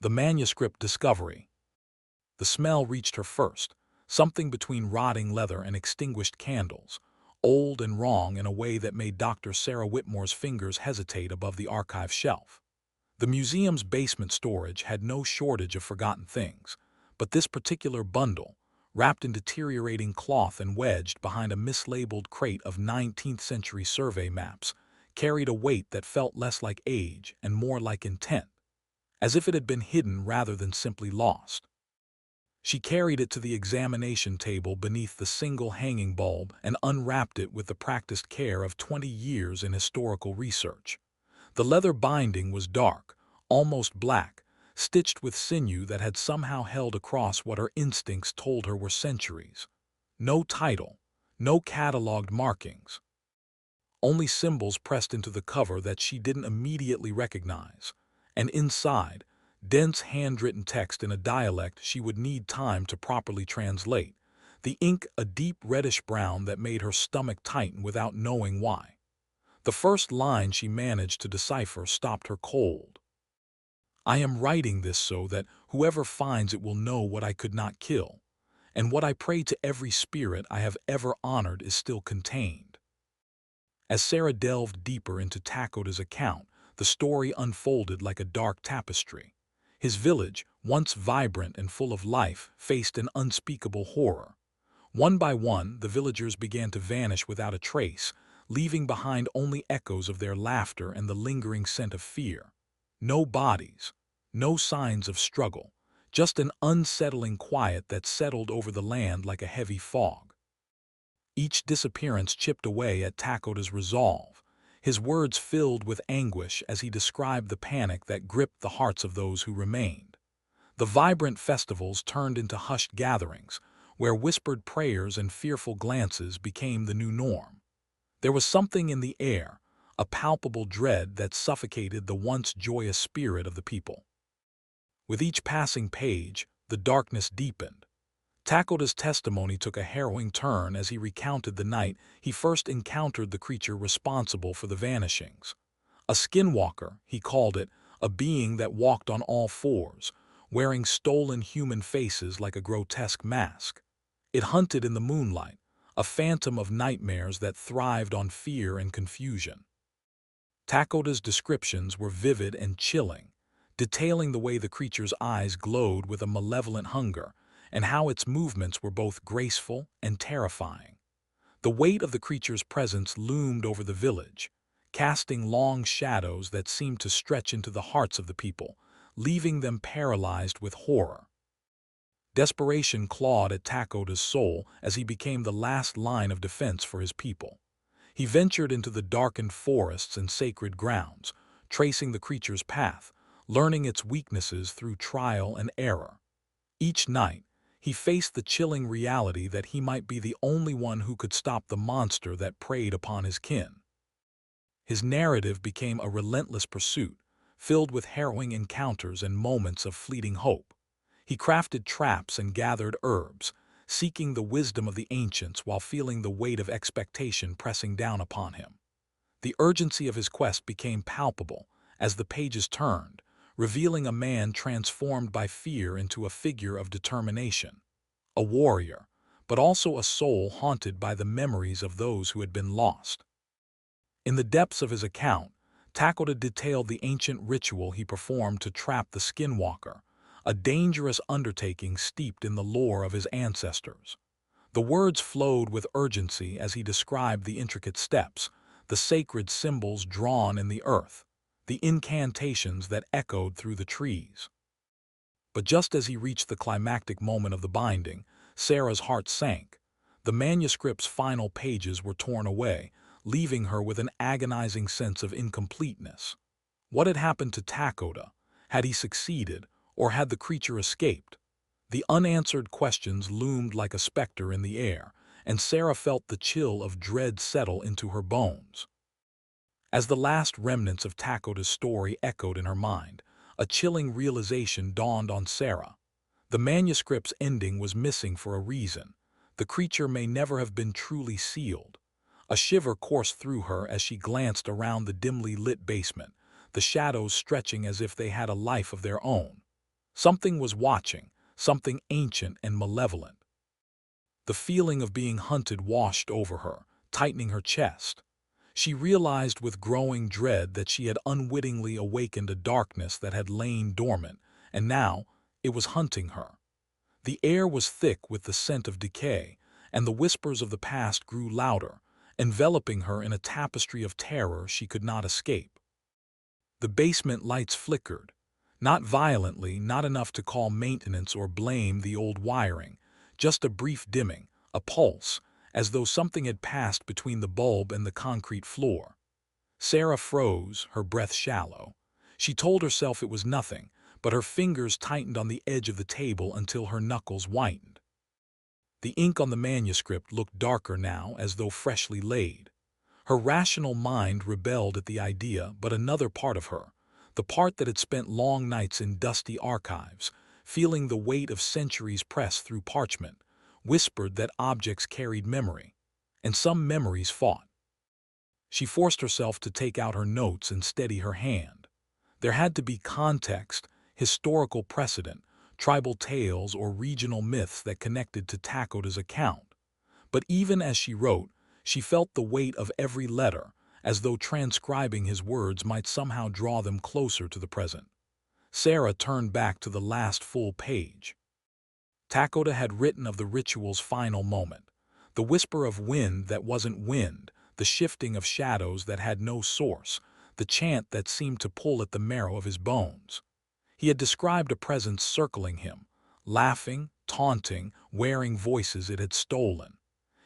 The Manuscript Discovery. The smell reached her first, something between rotting leather and extinguished candles, old and wrong in a way that made Dr. Sarah Whitmore's fingers hesitate above the archive shelf. The museum's basement storage had no shortage of forgotten things, but this particular bundle, wrapped in deteriorating cloth and wedged behind a mislabeled crate of 19th-century survey maps, carried a weight that felt less like age and more like intent, as if it had been hidden rather than simply lost. She carried it to the examination table beneath the single hanging bulb and unwrapped it with the practiced care of 20 years in historical research. The leather binding was dark, almost black, stitched with sinew that had somehow held across what her instincts told her were centuries. No title, no catalogued markings, only symbols pressed into the cover that she didn't immediately recognize. And inside, dense handwritten text in a dialect she would need time to properly translate, the ink a deep reddish-brown that made her stomach tighten without knowing why. The first line she managed to decipher stopped her cold. "I am writing this so that whoever finds it will know what I could not kill, and what I pray to every spirit I have ever honored is still contained." As Sarah delved deeper into Takoda's account, the story unfolded like a dark tapestry. His village, once vibrant and full of life, faced an unspeakable horror. One by one, the villagers began to vanish without a trace, leaving behind only echoes of their laughter and the lingering scent of fear. No bodies, no signs of struggle, just an unsettling quiet that settled over the land like a heavy fog. Each disappearance chipped away at Takoda's resolve, his words filled with anguish as he described the panic that gripped the hearts of those who remained. The vibrant festivals turned into hushed gatherings, where whispered prayers and fearful glances became the new norm. There was something in the air, a palpable dread that suffocated the once joyous spirit of the people. With each passing page, the darkness deepened. Takoda's testimony took a harrowing turn as he recounted the night he first encountered the creature responsible for the vanishings. A skinwalker, he called it, a being that walked on all fours, wearing stolen human faces like a grotesque mask. It hunted in the moonlight, a phantom of nightmares that thrived on fear and confusion. Takoda's descriptions were vivid and chilling, detailing the way the creature's eyes glowed with a malevolent hunger, and how its movements were both graceful and terrifying. The weight of the creature's presence loomed over the village, casting long shadows that seemed to stretch into the hearts of the people, leaving them paralyzed with horror. Desperation clawed at Takoda's soul as he became the last line of defense for his people. He ventured into the darkened forests and sacred grounds, tracing the creature's path, learning its weaknesses through trial and error. Each night, he faced the chilling reality that he might be the only one who could stop the monster that preyed upon his kin. His narrative became a relentless pursuit, filled with harrowing encounters and moments of fleeting hope. He crafted traps and gathered herbs, seeking the wisdom of the ancients while feeling the weight of expectation pressing down upon him. The urgency of his quest became palpable as the pages turned, revealing a man transformed by fear into a figure of determination. A warrior, but also a soul haunted by the memories of those who had been lost. In the depths of his account, Takoda detailed the ancient ritual he performed to trap the skinwalker, a dangerous undertaking steeped in the lore of his ancestors. The words flowed with urgency as he described the intricate steps, the sacred symbols drawn in the earth, the incantations that echoed through the trees. But just as he reached the climactic moment of the binding, Sarah's heart sank. The manuscript's final pages were torn away, leaving her with an agonizing sense of incompleteness. What had happened to Takoda? Had he succeeded, or had the creature escaped? The unanswered questions loomed like a specter in the air, and Sarah felt the chill of dread settle into her bones. As the last remnants of Takoda's story echoed in her mind, a chilling realization dawned on Sarah. The manuscript's ending was missing for a reason. The creature may never have been truly sealed. A shiver coursed through her as she glanced around the dimly lit basement, the shadows stretching as if they had a life of their own. Something was watching, something ancient and malevolent. The feeling of being hunted washed over her, tightening her chest. She realized with growing dread that she had unwittingly awakened a darkness that had lain dormant, and now it was hunting her. The air was thick with the scent of decay, and the whispers of the past grew louder, enveloping her in a tapestry of terror she could not escape. The basement lights flickered, not violently, not enough to call maintenance or blame the old wiring, just a brief dimming, a pulse, as though something had passed between the bulb and the concrete floor. Sarah froze, her breath shallow. She told herself it was nothing, but her fingers tightened on the edge of the table until her knuckles whitened. The ink on the manuscript looked darker now, as though freshly laid. Her rational mind rebelled at the idea, but another part of her, the part that had spent long nights in dusty archives, feeling the weight of centuries press through parchment, whispered that objects carried memory, and some memories fought. She forced herself to take out her notes and steady her hand. There had to be context, historical precedent, tribal tales or regional myths that connected to Takoda's account. But even as she wrote, she felt the weight of every letter, as though transcribing his words might somehow draw them closer to the present. Sarah turned back to the last full page. Takoda had written of the ritual's final moment, the whisper of wind that wasn't wind, the shifting of shadows that had no source, the chant that seemed to pull at the marrow of his bones. He had described a presence circling him, laughing, taunting, wearing voices it had stolen.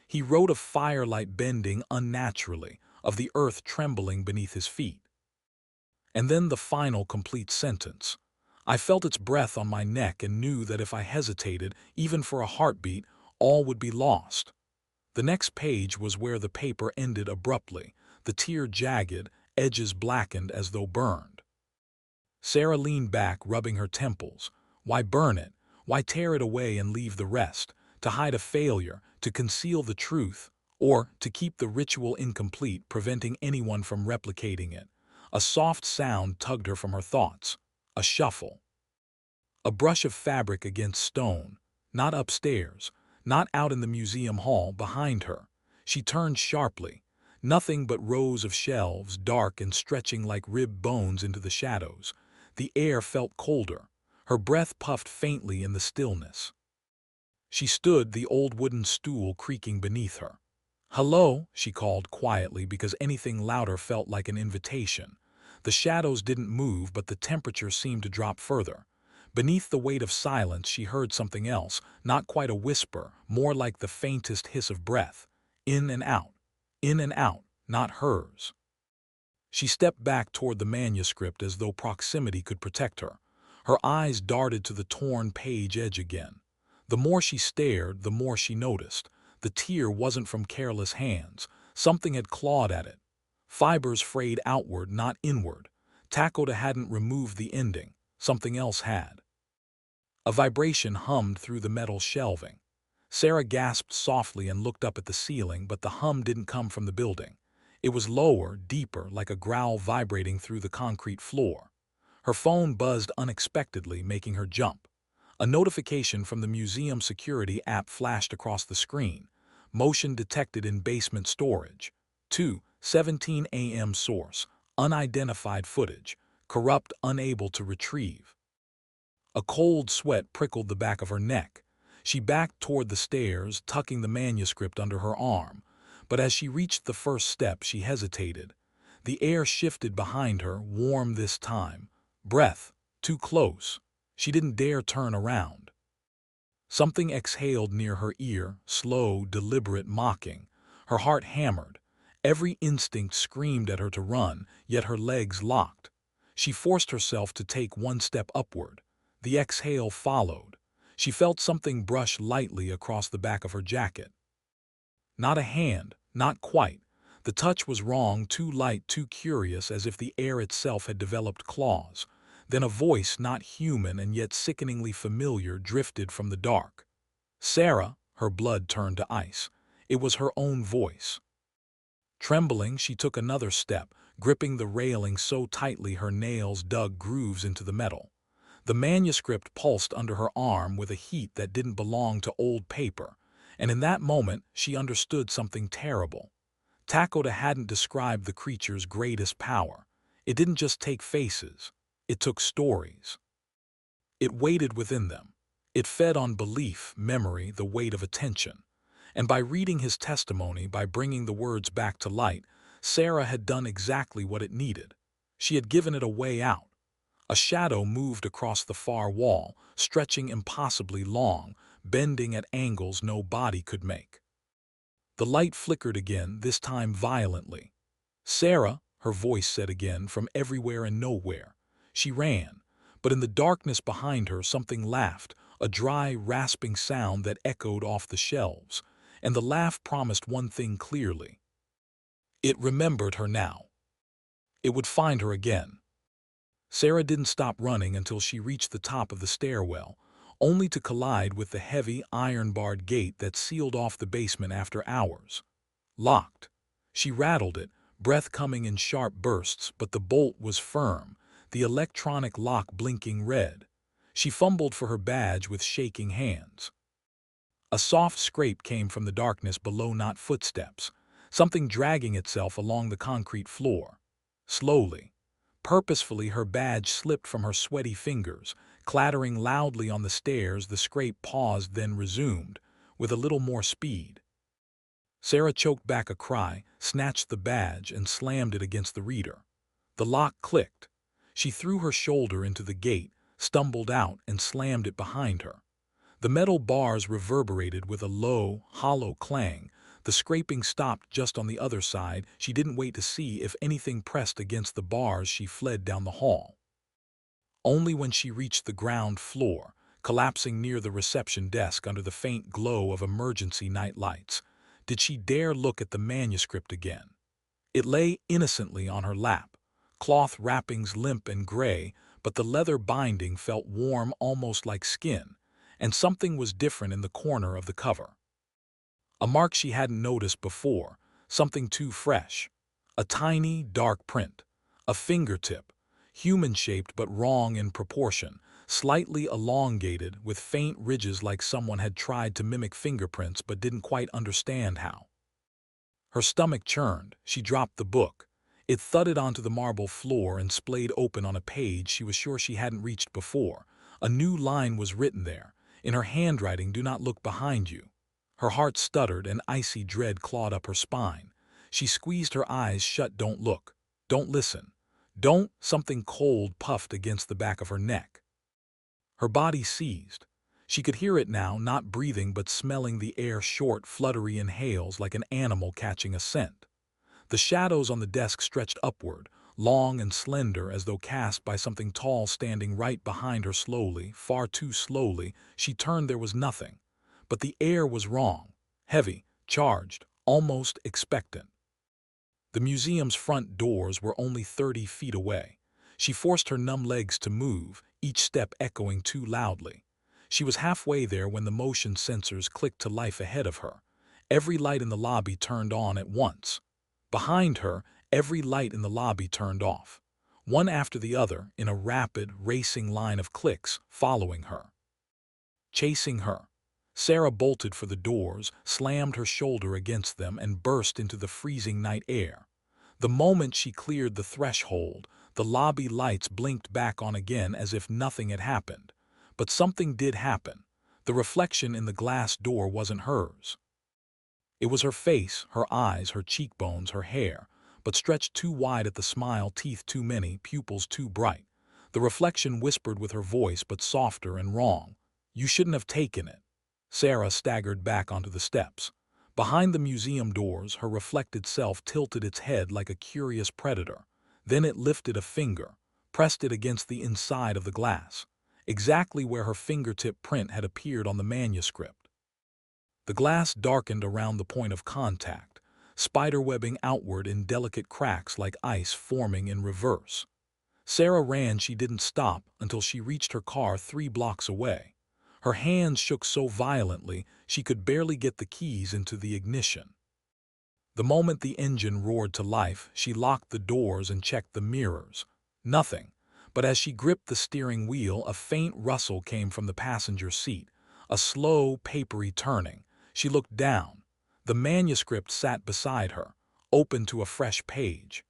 He wrote of firelight bending unnaturally, of the earth trembling beneath his feet. And then the final complete sentence. I felt its breath on my neck and knew that if I hesitated, even for a heartbeat, all would be lost. The next page was where the paper ended abruptly, the tear jagged, edges blackened as though burned. Sarah leaned back, rubbing her temples. Why burn it? Why tear it away and leave the rest? To hide a failure, to conceal the truth, or to keep the ritual incomplete, preventing anyone from replicating it. A soft sound tugged her from her thoughts. A shuffle. A brush of fabric against stone. Not upstairs, not out in the museum hall behind her. She turned sharply. Nothing but rows of shelves, dark and stretching like ribbed bones into the shadows. The air felt colder. Her breath puffed faintly in the stillness. She stood, the old wooden stool creaking beneath her. "Hello," she called quietly because anything louder felt like an invitation. The shadows didn't move, but the temperature seemed to drop further. Beneath the weight of silence, she heard something else, not quite a whisper, more like the faintest hiss of breath. In and out, not hers. She stepped back toward the manuscript as though proximity could protect her. Her eyes darted to the torn page edge again. The more she stared, the more she noticed. The tear wasn't from careless hands. Something had clawed at it. Fibers frayed outward, not inward. Takoda hadn't removed the ending. Something else had. A vibration hummed through the metal shelving. Sarah gasped softly and looked up at the ceiling, but the hum didn't come from the building. It was lower, deeper, like a growl vibrating through the concrete floor. Her phone buzzed unexpectedly, making her jump. A notification from the museum security app flashed across the screen. Motion detected in basement storage. 2:17 a.m. source. Unidentified footage. Corrupt, unable to retrieve. A cold sweat prickled the back of her neck. She backed toward the stairs, tucking the manuscript under her arm. But as she reached the first step, she hesitated. The air shifted behind her, warm this time. Breath, too close. She didn't dare turn around. Something exhaled near her ear, slow, deliberate, mocking. Her heart hammered. Every instinct screamed at her to run, yet her legs locked. She forced herself to take one step upward. The exhale followed. She felt something brush lightly across the back of her jacket. Not a hand, not quite. The touch was wrong, too light, too curious, as if the air itself had developed claws. Then a voice, not human and yet sickeningly familiar, drifted from the dark. Sarah, her blood turned to ice. It was her own voice. Trembling, she took another step, gripping the railing so tightly her nails dug grooves into the metal. The manuscript pulsed under her arm with a heat that didn't belong to old paper, and in that moment she understood something terrible. Takoda hadn't described the creature's greatest power. It didn't just take faces. It took stories. It waited within them. It fed on belief, memory, the weight of attention. And by reading his testimony, by bringing the words back to light, Sarah had done exactly what it needed. She had given it a way out. A shadow moved across the far wall, stretching impossibly long, bending at angles no body could make. The light flickered again, this time violently. "Sarah," her voice said again from everywhere and nowhere. She ran, but in the darkness behind her something laughed, a dry, rasping sound that echoed off the shelves, and the laugh promised one thing clearly. It remembered her now. It would find her again. Sarah didn't stop running until she reached the top of the stairwell, only to collide with the heavy, iron-barred gate that sealed off the basement after hours. Locked. She rattled it, breath coming in sharp bursts, but the bolt was firm, the electronic lock blinking red. She fumbled for her badge with shaking hands. A soft scrape came from the darkness below, not footsteps, something dragging itself along the concrete floor. Slowly, purposefully, her badge slipped from her sweaty fingers, clattering loudly on the stairs. The scrape paused, then resumed, with a little more speed. Sarah choked back a cry, snatched the badge, and slammed it against the reader. The lock clicked. She threw her shoulder into the gate, stumbled out, and slammed it behind her. The metal bars reverberated with a low, hollow clang. The scraping stopped just on the other side. She didn't wait to see if anything pressed against the bars. She fled down the hall. Only when she reached the ground floor, collapsing near the reception desk under the faint glow of emergency night lights, did she dare look at the manuscript again. It lay innocently on her lap, cloth wrappings limp and gray, but the leather binding felt warm, almost like skin, and something was different in the corner of the cover. A mark she hadn't noticed before, something too fresh. A tiny, dark print. A fingertip, human-shaped but wrong in proportion, slightly elongated, with faint ridges like someone had tried to mimic fingerprints but didn't quite understand how. Her stomach churned. She dropped the book. It thudded onto the marble floor and splayed open on a page she was sure she hadn't reached before. A new line was written there, in her handwriting: "Do not look behind you." Her heart stuttered and icy dread clawed up her spine. She squeezed her eyes shut. "Don't look. Don't listen. Don't—" Something cold puffed against the back of her neck. Her body seized. She could hear it now, not breathing but smelling the air, short, fluttery inhales like an animal catching a scent. The shadows on the desk stretched upward, long and slender, as though cast by something tall standing right behind her. Slowly, far too slowly, she turned. There was nothing. But the air was wrong, heavy, charged, almost expectant. The museum's front doors were only 30 feet away. She forced her numb legs to move, each step echoing too loudly. She was halfway there when the motion sensors clicked to life ahead of her. Every light in the lobby turned on at once. Behind her, every light in the lobby turned off. One after the other, in a rapid, racing line of clicks, following her. Chasing her. Sarah bolted for the doors, slammed her shoulder against them, and burst into the freezing night air. The moment she cleared the threshold, the lobby lights blinked back on again as if nothing had happened. But something did happen. The reflection in the glass door wasn't hers. It was her face, her eyes, her cheekbones, her hair, but stretched too wide at the smile, teeth too many, pupils too bright. The reflection whispered with her voice, but softer and wrong. "You shouldn't have taken it." Sarah staggered back onto the steps. Behind the museum doors, her reflected self tilted its head like a curious predator. Then it lifted a finger, pressed it against the inside of the glass, exactly where her fingertip print had appeared on the manuscript. The glass darkened around the point of contact, spiderwebbing outward in delicate cracks like ice forming in reverse. Sarah ran. She didn't stop until she reached her car 3 blocks away. Her hands shook so violently she could barely get the keys into the ignition. The moment the engine roared to life, she locked the doors and checked the mirrors. Nothing. But as she gripped the steering wheel, a faint rustle came from the passenger seat, a slow, papery turning. She looked down. The manuscript sat beside her, open to a fresh page.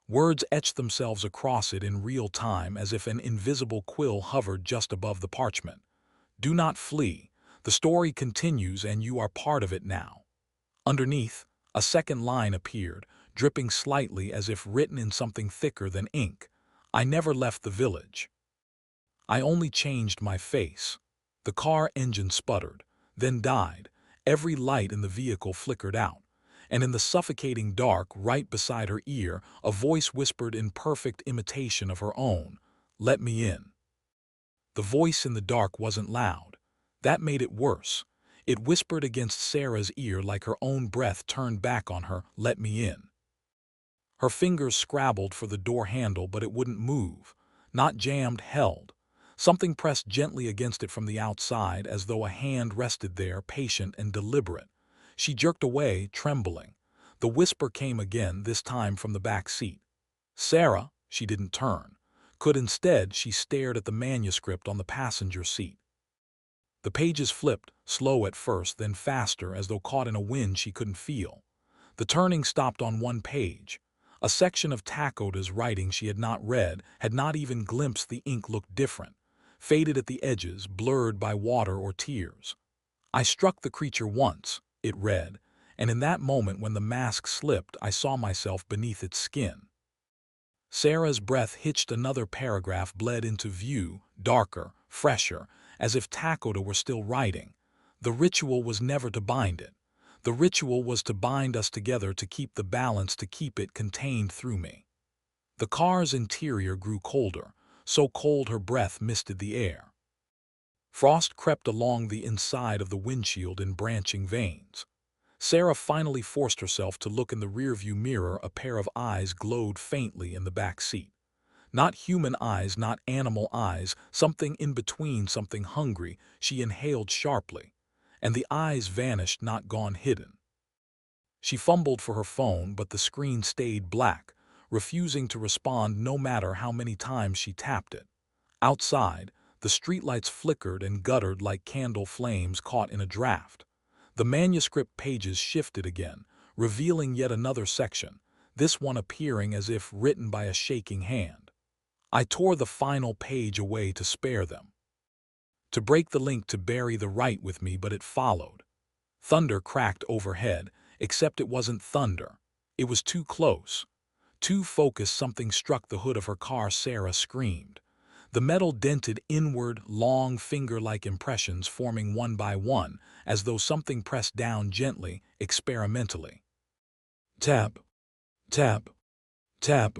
Words etched themselves across it in real time as if an invisible quill hovered just above the parchment. Do not flee. The story continues and you are part of it now. Underneath, a second line appeared, dripping slightly as if written in something thicker than ink. I never left the village. I only changed my face. The car engine sputtered, then died. Every light in the vehicle flickered out. And in the suffocating dark, right beside her ear, a voice whispered in perfect imitation of her own, "Let me in." The voice in the dark wasn't loud. That made it worse. It whispered against Sarah's ear like her own breath turned back on her, "Let me in." Her fingers scrabbled for the door handle, but it wouldn't move. Not jammed, held. Something pressed gently against it from the outside, as though a hand rested there, patient and deliberate. She jerked away, trembling. The whisper came again, this time from the back seat. Sarah, she didn't turn. Instead, she stared at the manuscript on the passenger seat. The pages flipped, slow at first, then faster, as though caught in a wind she couldn't feel. The turning stopped on one page. A section of Takoda's writing she had not read, had not even glimpsed. The ink looked different, faded at the edges, blurred by water or tears. I struck the creature once, it read, and in that moment when the mask slipped, I saw myself beneath its skin. Sarah's breath hitched. Another paragraph bled into view, darker, fresher, as if Takoda were still writing. The ritual was never to bind it. The ritual was to bind us together, to keep the balance, to keep it contained through me. The car's interior grew colder, so cold her breath misted the air. Frost crept along the inside of the windshield in branching veins. Sarah finally forced herself to look in the rearview mirror. A pair of eyes glowed faintly in the back seat. Not human eyes, not animal eyes, something in between, something hungry. She inhaled sharply, and the eyes vanished, not gone, hidden. She fumbled for her phone, but the screen stayed black, refusing to respond no matter how many times she tapped it. Outside, the streetlights flickered and guttered like candle flames caught in a draft. The manuscript pages shifted again, revealing yet another section, this one appearing as if written by a shaking hand. I tore the final page away to spare them, to break the link, to bury the right with me, but it followed. Thunder cracked overhead, except it wasn't thunder. It was too close, too focused. Something struck the hood of her car. Sarah screamed. The metal dented inward, long finger-like impressions forming one by one, as though something pressed down gently, experimentally. Tap, tap, tap.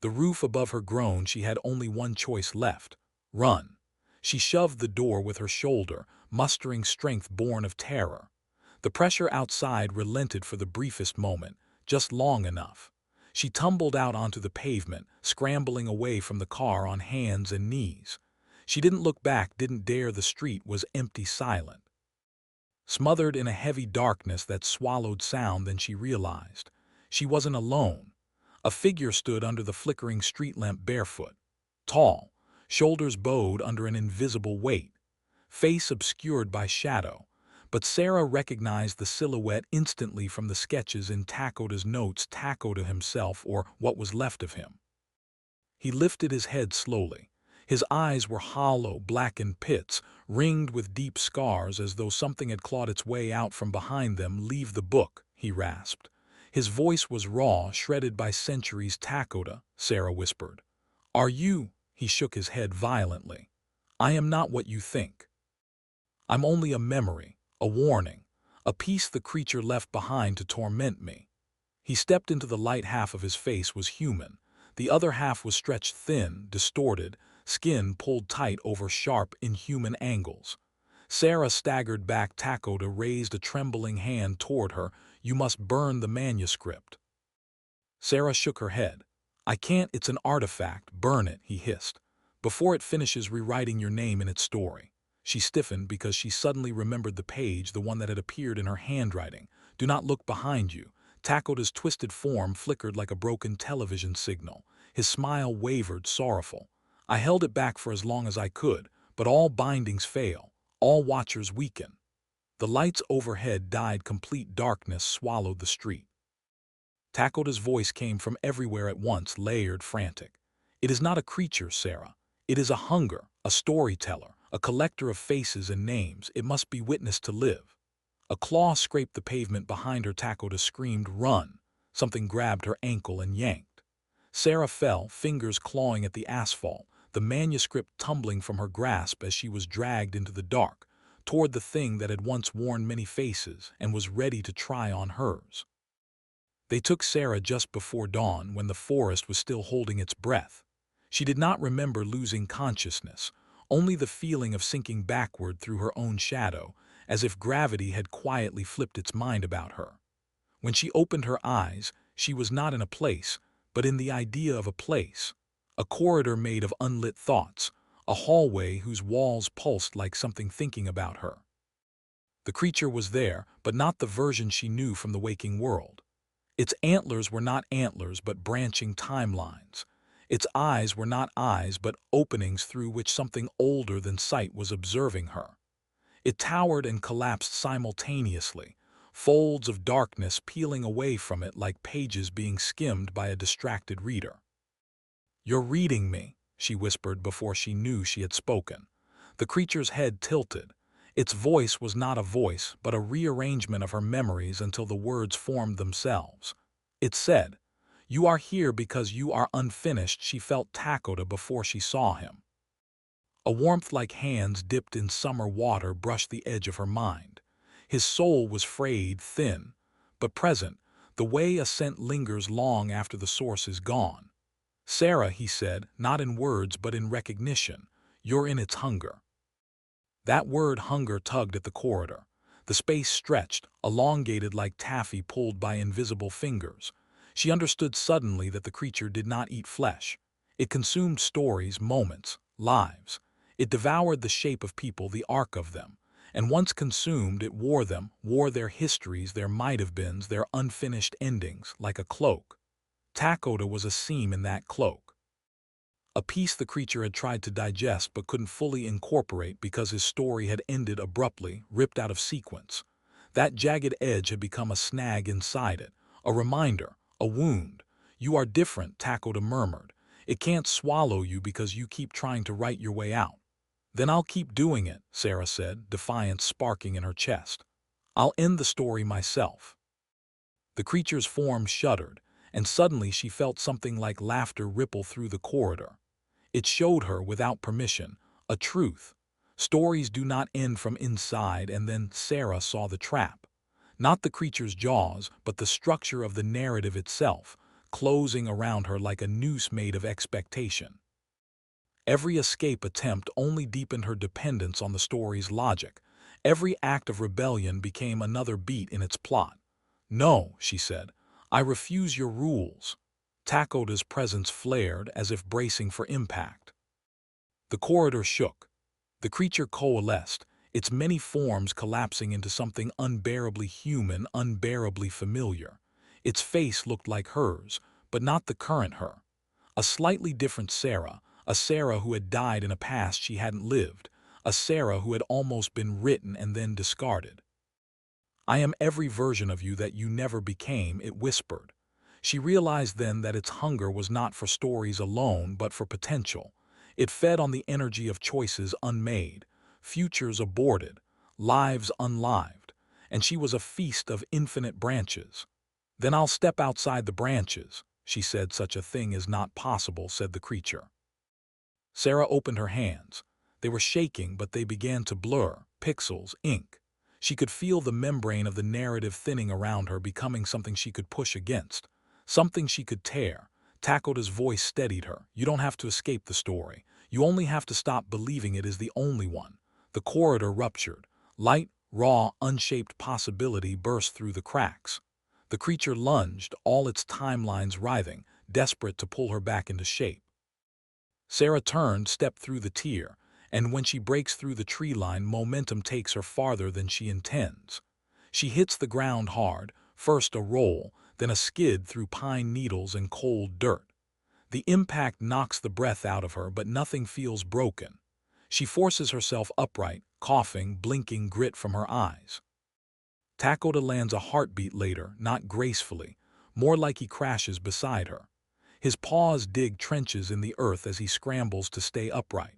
The roof above her groaned. She had only one choice left: run. She shoved the door with her shoulder, mustering strength born of terror. The pressure outside relented for the briefest moment, just long enough. She tumbled out onto the pavement, scrambling away from the car on hands and knees. She didn't look back, didn't dare. The street was empty, silent, smothered in a heavy darkness that swallowed sound. Then she realized she wasn't alone. A figure stood under the flickering street lamp, barefoot, tall, shoulders bowed under an invisible weight, face obscured by shadow. But Sarah recognized the silhouette instantly from the sketches in Takoda's notes. Takoda himself, or what was left of him. He lifted his head slowly. His eyes were hollow, blackened pits, ringed with deep scars, as though something had clawed its way out from behind them. "Leave the book," he rasped. His voice was raw, shredded by centuries. "Takoda," Sarah whispered. "Are you?" He shook his head violently. "I am not what you think. I'm only a memory, a warning, a piece the creature left behind to torment me." He stepped into the light. Half of his face was human. The other half was stretched thin, distorted, skin pulled tight over sharp, inhuman angles. Sarah staggered back. Takoda raised a trembling hand toward her. "You must burn the manuscript." Sarah shook her head. "I can't, it's an artifact." "Burn it," he hissed, "before it finishes rewriting your name in its story." She stiffened because she suddenly remembered the page, the one that had appeared in her handwriting. "Do not look behind you." Takoda's twisted form flickered like a broken television signal. His smile wavered, sorrowful. I held it back for as long as I could, but all bindings fail, all watchers weaken. The lights overhead died, complete darkness swallowed the street. Takoda's voice came from everywhere at once, layered, frantic. It is not a creature, Sarah. It is a hunger, a storyteller, a collector of faces and names. It must be witnessed to live. A claw scraped the pavement behind her. Takoda screamed, "Run!" Something grabbed her ankle and yanked. Sarah fell, fingers clawing at the asphalt, the manuscript tumbling from her grasp as she was dragged into the dark, toward the thing that had once worn many faces and was ready to try on hers. They took Sarah just before dawn, when the forest was still holding its breath. She did not remember losing consciousness, only the feeling of sinking backward through her own shadow, as if gravity had quietly flipped its mind about her. When she opened her eyes, she was not in a place, but in the idea of a place. A corridor made of unlit thoughts, a hallway whose walls pulsed like something thinking about her. The creature was there, but not the version she knew from the waking world. Its antlers were not antlers but branching timelines. Its eyes were not eyes but openings through which something older than sight was observing her. It towered and collapsed simultaneously, folds of darkness peeling away from it like pages being skimmed by a distracted reader. "You're reading me," she whispered before she knew she had spoken. The creature's head tilted. Its voice was not a voice, but a rearrangement of her memories until the words formed themselves. It said, "You are here because you are unfinished." She felt Takoda before she saw him. A warmth like hands dipped in summer water brushed the edge of her mind. His soul was frayed, thin, but present, the way a scent lingers long after the source is gone. "Sarah," he said, not in words but in recognition, "you're in its hunger." That word hunger tugged at the corridor. The space stretched, elongated like taffy pulled by invisible fingers. She understood suddenly that the creature did not eat flesh. It consumed stories, moments, lives. It devoured the shape of people, the arc of them. And once consumed, it wore them, wore their histories, their might-have-beens, their unfinished endings, like a cloak. Takoda was a seam in that cloak. A piece the creature had tried to digest but couldn't fully incorporate because his story had ended abruptly, ripped out of sequence. That jagged edge had become a snag inside it, a reminder, a wound. "You are different," Takoda murmured. "It can't swallow you because you keep trying to write your way out." "Then I'll keep doing it," Sarah said, defiance sparking in her chest. "I'll end the story myself." The creature's form shuddered, and suddenly she felt something like laughter ripple through the corridor. It showed her, without permission, a truth. Stories do not end from inside. And then Sarah saw the trap. Not the creature's jaws, but the structure of the narrative itself, closing around her like a noose made of expectation. Every escape attempt only deepened her dependence on the story's logic. Every act of rebellion became another beat in its plot. "No," she said, "I refuse your rules." Takoda's presence flared as if bracing for impact. The corridor shook. The creature coalesced, its many forms collapsing into something unbearably human, unbearably familiar. Its face looked like hers, but not the current her. A slightly different Sarah, a Sarah who had died in a past she hadn't lived, a Sarah who had almost been written and then discarded. "I am every version of you that you never became," it whispered. She realized then that its hunger was not for stories alone, but for potential. It fed on the energy of choices unmade, futures aborted, lives unlived, and she was a feast of infinite branches. "Then I'll step outside the branches," she said. "Such a thing is not possible," said the creature. Sarah opened her hands. They were shaking, but they began to blur, pixels, ink. She could feel the membrane of the narrative thinning around her, becoming something she could push against. Something she could tear. Takoda's voice steadied her. "You don't have to escape the story. You only have to stop believing it is the only one." The corridor ruptured. Light, raw, unshaped possibility burst through the cracks. The creature lunged, all its timelines writhing, desperate to pull her back into shape. Sarah turned, stepped through the tier, and when she breaks through the tree line, momentum takes her farther than she intends. She hits the ground hard, first a roll, then a skid through pine needles and cold dirt. The impact knocks the breath out of her, but nothing feels broken. She forces herself upright, coughing, blinking grit from her eyes. Takoda lands a heartbeat later, not gracefully, more like he crashes beside her. His paws dig trenches in the earth as he scrambles to stay upright.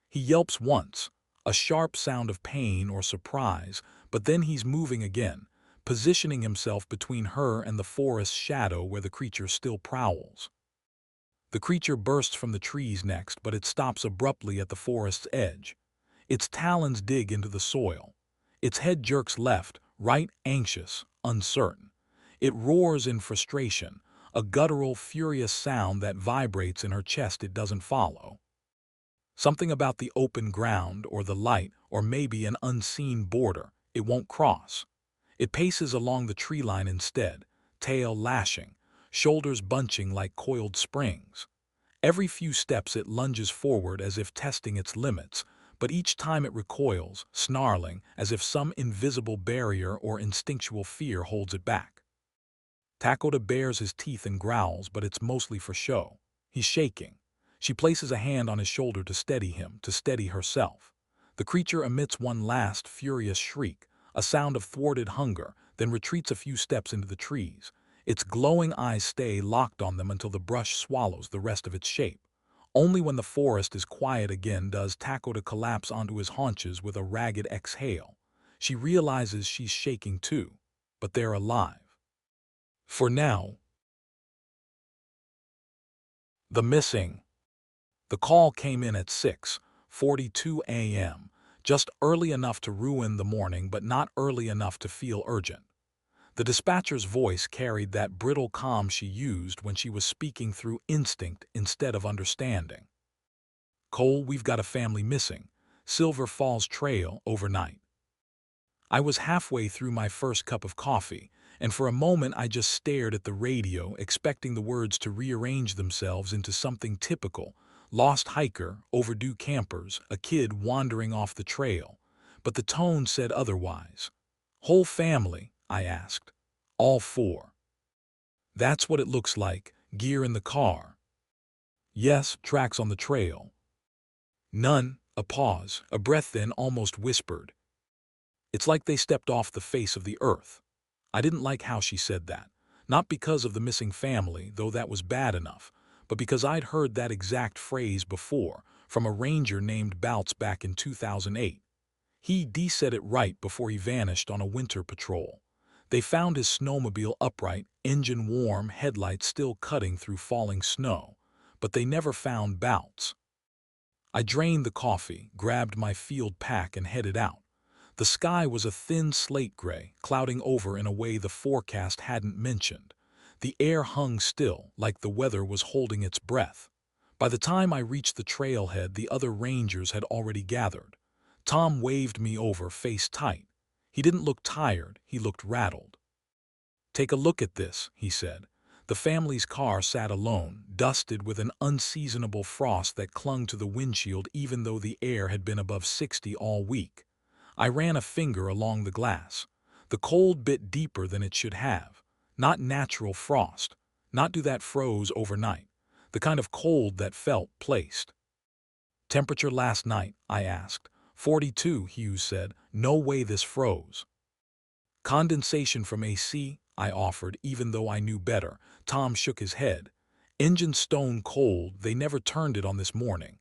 He yelps once, a sharp sound of pain or surprise, but then he's moving again, positioning himself between her and the forest's shadow where the creature still prowls. The creature bursts from the trees next, but it stops abruptly at the forest's edge. Its talons dig into the soil. Its head jerks left, right, anxious, uncertain. It roars in frustration, a guttural, furious sound that vibrates in her chest it doesn't follow. Something about the open ground, or the light, or maybe an unseen border, it won't cross. It paces along the tree line instead, tail lashing, shoulders bunching like coiled springs. Every few steps it lunges forward as if testing its limits, but each time it recoils, snarling, as if some invisible barrier or instinctual fear holds it back. Takoda bares his teeth and growls, but it's mostly for show. He's shaking. She places a hand on his shoulder to steady him, to steady herself. The creature emits one last, furious shriek, a sound of thwarted hunger, then retreats a few steps into the trees. Its glowing eyes stay locked on them until the brush swallows the rest of its shape. Only when the forest is quiet again does Takoda collapse onto his haunches with a ragged exhale. She realizes she's shaking too, but they're alive. For now. The missing. The call came in at 6:42 a.m., just early enough to ruin the morning but not early enough to feel urgent. The dispatcher's voice carried that brittle calm she used when she was speaking through instinct instead of understanding. "Cole, we've got a family missing. Silver Falls Trail, overnight." I was halfway through my first cup of coffee, and for a moment I just stared at the radio, expecting the words to rearrange themselves into something typical: lost hiker, overdue campers, a kid wandering off the trail. But the tone said otherwise. "Whole family?" I asked. "All four?" "That's what it looks like. Gear in the car?" "Yes, tracks on the trail." "None." A pause, a breath, then almost whispered. "It's like they stepped off the face of the earth." I didn't like how she said that. Not because of the missing family, though that was bad enough, but because I'd heard that exact phrase before, from a ranger named Bouts back in 2008. He said it right before he vanished on a winter patrol. They found his snowmobile upright, engine warm, headlights still cutting through falling snow, but they never found Bouts. I drained the coffee, grabbed my field pack, and headed out. The sky was a thin slate gray, clouding over in a way the forecast hadn't mentioned. The air hung still, like the weather was holding its breath. By the time I reached the trailhead, the other rangers had already gathered. Tom waved me over, face tight. He didn't look tired, he looked rattled. "Take a look at this," he said. The family's car sat alone, dusted with an unseasonable frost that clung to the windshield even though the air had been above 60 all week. I ran a finger along the glass. The cold bit deeper than it should have. Not natural frost. Not do that froze overnight. The kind of cold that felt placed. "Temperature last night?" I asked. 42, Hughes said. "No way this froze." "Condensation from AC?" I offered, even though I knew better. Tom shook his head. "Engine stone cold, they never turned it on this morning."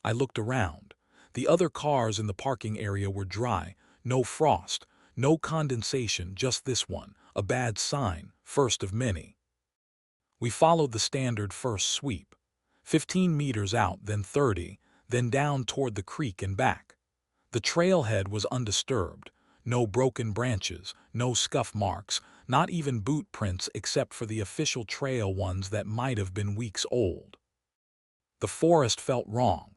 I looked around. The other cars in the parking area were dry, no frost, no condensation, just this one, a bad sign, first of many. We followed the standard first sweep. 15 meters out, then 30, then down toward the creek and back. The trailhead was undisturbed. No broken branches, no scuff marks, not even boot prints except for the official trail ones that might have been weeks old. The forest felt wrong.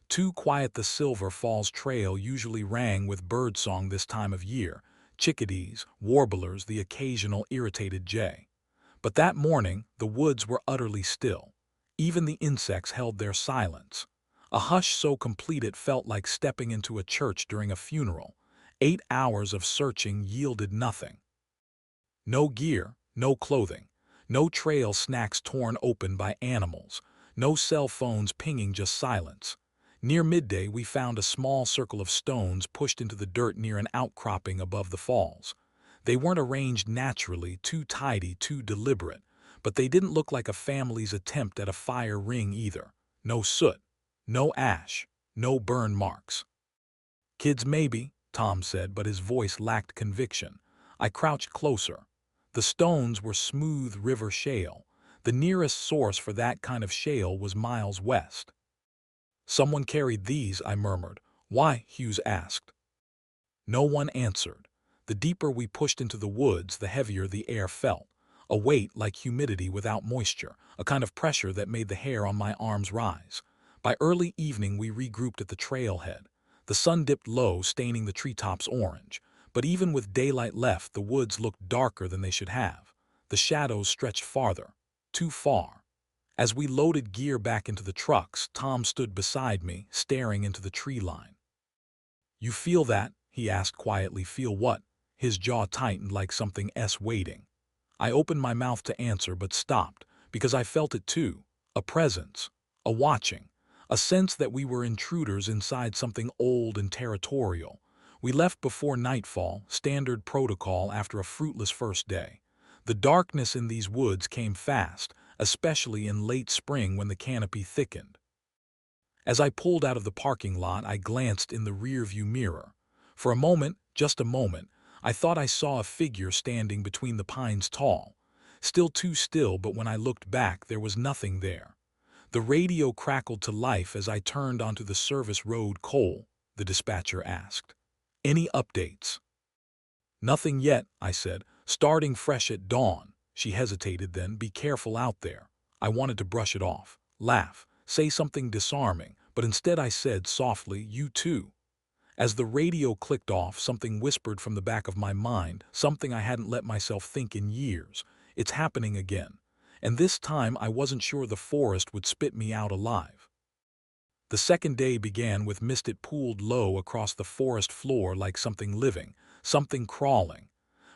Too quiet. The Silver Falls Trail usually rang with birdsong this time of year, chickadees, warblers, the occasional irritated jay. But that morning, the woods were utterly still. Even the insects held their silence. A hush so complete it felt like stepping into a church during a funeral. 8 hours of searching yielded nothing. No gear, no clothing, no trail snacks torn open by animals, No cell phones pinging, just silence. Near midday, we found a small circle of stones pushed into the dirt near an outcropping above the falls. They weren't arranged naturally, too tidy, too deliberate, but they didn't look like a family's attempt at a fire ring either. No soot, no ash, no burn marks. "Kids maybe," Tom said, but his voice lacked conviction. I crouched closer. The stones were smooth river shale. The nearest source for that kind of shale was miles west. "Someone carried these," I murmured. "Why?" Hughes asked. No one answered. The deeper we pushed into the woods, the heavier the air felt. A weight like humidity without moisture, a kind of pressure that made the hair on my arms rise. By early evening we regrouped at the trailhead. The sun dipped low, staining the treetops orange. But even with daylight left, the woods looked darker than they should have. The shadows stretched farther. Too far. As we loaded gear back into the trucks, Tom stood beside me, staring into the tree line. "You feel that?" he asked quietly. "Feel what?" His jaw tightened like something waiting. I opened my mouth to answer but stopped, because I felt it too. A presence. A watching. A sense that we were intruders inside something old and territorial. We left before nightfall, standard protocol after a fruitless first day. The darkness in these woods came fast, especially in late spring when the canopy thickened. As I pulled out of the parking lot, I glanced in the rearview mirror. For a moment, just a moment, I thought I saw a figure standing between the pines tall. Still too still, but when I looked back, there was nothing there. The radio crackled to life as I turned onto the service road. "Cole," the dispatcher asked. "Any updates?" "Nothing yet," I said. "Starting fresh at dawn." She hesitated, then, "Be careful out there." I wanted to brush it off, laugh, say something disarming, but instead I said softly, "You too." As the radio clicked off, something whispered from the back of my mind, something I hadn't let myself think in years. "It's happening again." And this time I wasn't sure the forest would spit me out alive. The second day began with mist. It pooled low across the forest floor like something living, something crawling.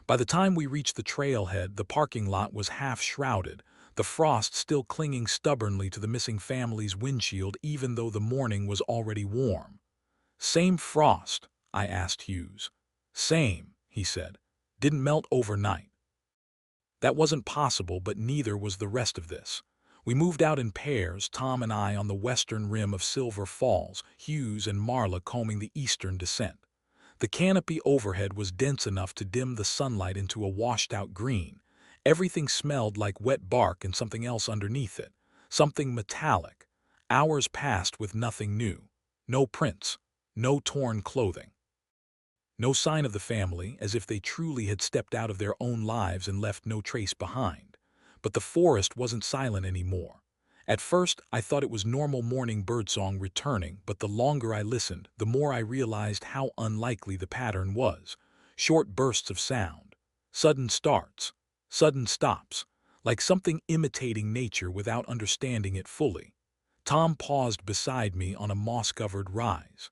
By the time we reached the trailhead, the parking lot was half shrouded, the frost still clinging stubbornly to the missing family's windshield even though the morning was already warm. "Same frost?" I asked Hughes. "Same," he said. "Didn't melt overnight." That wasn't possible, but neither was the rest of this. We moved out in pairs, Tom and I on the western rim of Silver Falls, Hughes and Marla combing the eastern descent. The canopy overhead was dense enough to dim the sunlight into a washed-out green. Everything smelled like wet bark and something else underneath it, something metallic. Hours passed with nothing new. No prints, no torn clothing. No sign of the family, as if they truly had stepped out of their own lives and left no trace behind. But the forest wasn't silent anymore. At first, I thought it was normal morning birdsong returning, but the longer I listened, the more I realized how unlikely the pattern was. Short bursts of sound. Sudden starts. Sudden stops. Like something imitating nature without understanding it fully. Tom paused beside me on a moss-covered rise.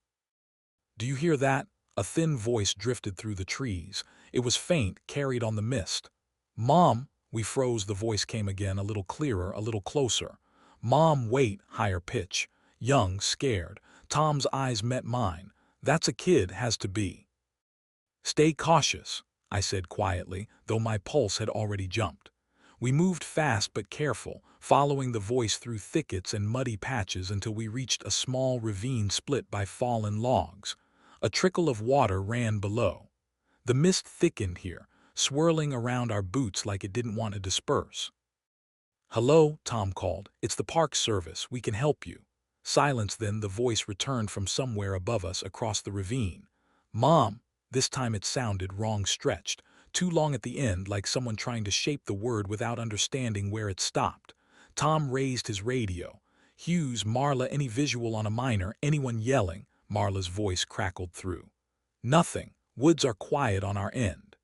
"Do you hear that?" A thin voice drifted through the trees. It was faint, carried on the mist. "Mom!" We froze. The voice came again, a little clearer, a little closer. "Mom, wait!" Higher pitch. Young, scared. Tom's eyes met mine. "That's a kid, has to be." "Stay cautious," I said quietly, though my pulse had already jumped. We moved fast but careful, following the voice through thickets and muddy patches until we reached a small ravine split by fallen logs. A trickle of water ran below. The mist thickened here, swirling around our boots like it didn't want to disperse. "Hello," Tom called. "It's the Park Service. We can help you." Silence, then the voice returned from somewhere above us across the ravine. "Mom." This time it sounded wrong, stretched, too long at the end, like someone trying to shape the word without understanding where it stopped. Tom raised his radio. "Hughes, Marla, any visual on a miner, anyone yelling?" Marla's voice crackled through. "Nothing. Woods are quiet on our end."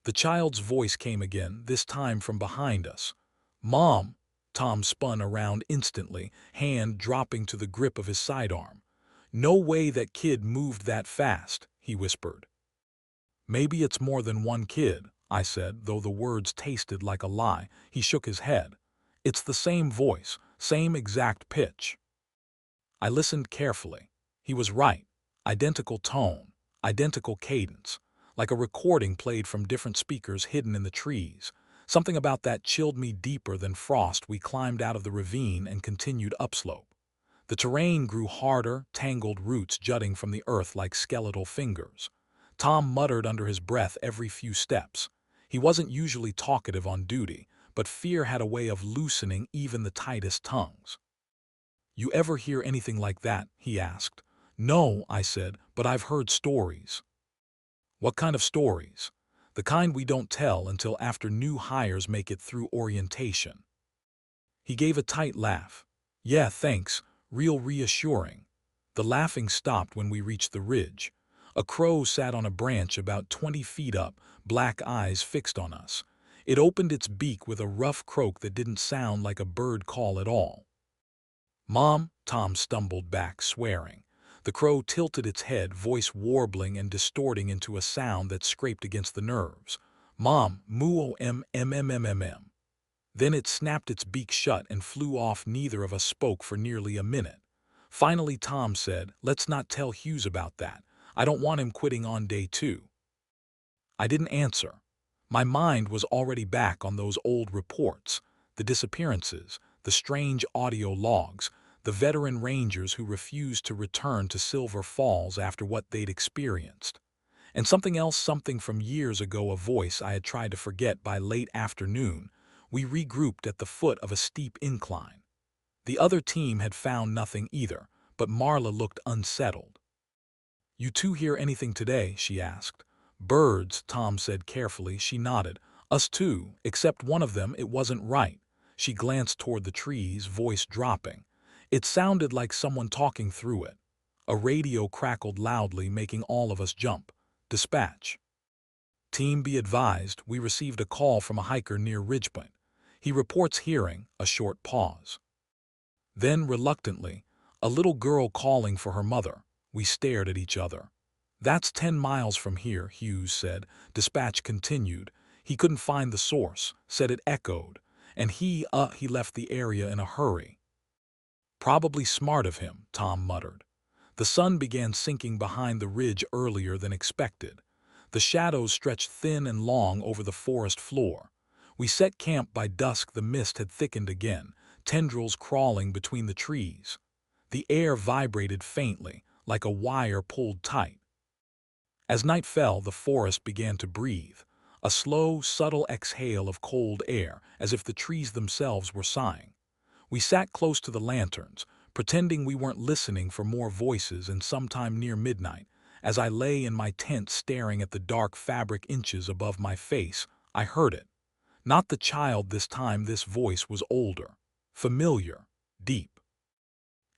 The child's voice came again, this time from behind us. "Mom!" Tom spun around instantly, hand dropping to the grip of his sidearm. "No way that kid moved that fast," he whispered. "Maybe it's more than one kid," I said, though the words tasted like a lie. He shook his head. "It's the same voice. same exact pitch. I listened carefully. He was right. Identical tone, identical cadence, like a recording played from different speakers hidden in the trees. Something about that chilled me deeper than frost. We climbed out of the ravine and continued upslope. The terrain grew harder, tangled roots jutting from the earth like skeletal fingers. Tom muttered under his breath every few steps. He wasn't usually talkative on duty, but fear had a way of loosening even the tightest tongues. "You ever hear anything like that?" he asked. "No," I said, "but I've heard stories." "What kind of stories?" "The kind we don't tell until after new hires make it through orientation." He gave a tight laugh. "Yeah, thanks. Real reassuring." The laughing stopped when we reached the ridge. A crow sat on a branch about 20 feet up, black eyes fixed on us. It opened its beak with a rough croak that didn't sound like a bird call at all. "Mom," Tom stumbled back, swearing. The crow tilted its head, voice warbling and distorting into a sound that scraped against the nerves. "Mom, moo-o-m-m-m-m-m-m." Then it snapped its beak shut and flew off. Neither of us spoke for nearly a minute. Finally Tom said, "Let's not tell Hughes about that. I don't want him quitting on day 2. I didn't answer. My mind was already back on those old reports, the disappearances, the strange audio logs, the veteran rangers who refused to return to Silver Falls after what they'd experienced. And something else, something from years ago, a voice I had tried to forget. By late afternoon, we regrouped at the foot of a steep incline. The other team had found nothing either, but Marla looked unsettled. "You two hear anything today?" she asked. "Birds," Tom said carefully. She nodded. "Us too, except one of them, it wasn't right." She glanced toward the trees, voice dropping. "It sounded like someone talking through it." A radio crackled loudly, making all of us jump. "Dispatch. Team, be advised, we received a call from a hiker near Ridgepoint. He reports hearing." A short pause. Then, reluctantly, "A little girl calling for her mother." We stared at each other. "That's 10 miles from here," Hughes said. Dispatch continued. "He couldn't find the source, said it echoed, and he left the area in a hurry." "Probably smart of him," Tom muttered. The sun began sinking behind the ridge earlier than expected. The shadows stretched thin and long over the forest floor. We set camp by dusk. The mist had thickened again, tendrils crawling between the trees. The air vibrated faintly, like a wire pulled tight. As night fell, the forest began to breathe, a slow, subtle exhale of cold air, as if the trees themselves were sighing. We sat close to the lanterns, pretending we weren't listening for more voices, and sometime near midnight, as I lay in my tent staring at the dark fabric inches above my face, I heard it. Not the child this time. This voice was older, familiar, deep.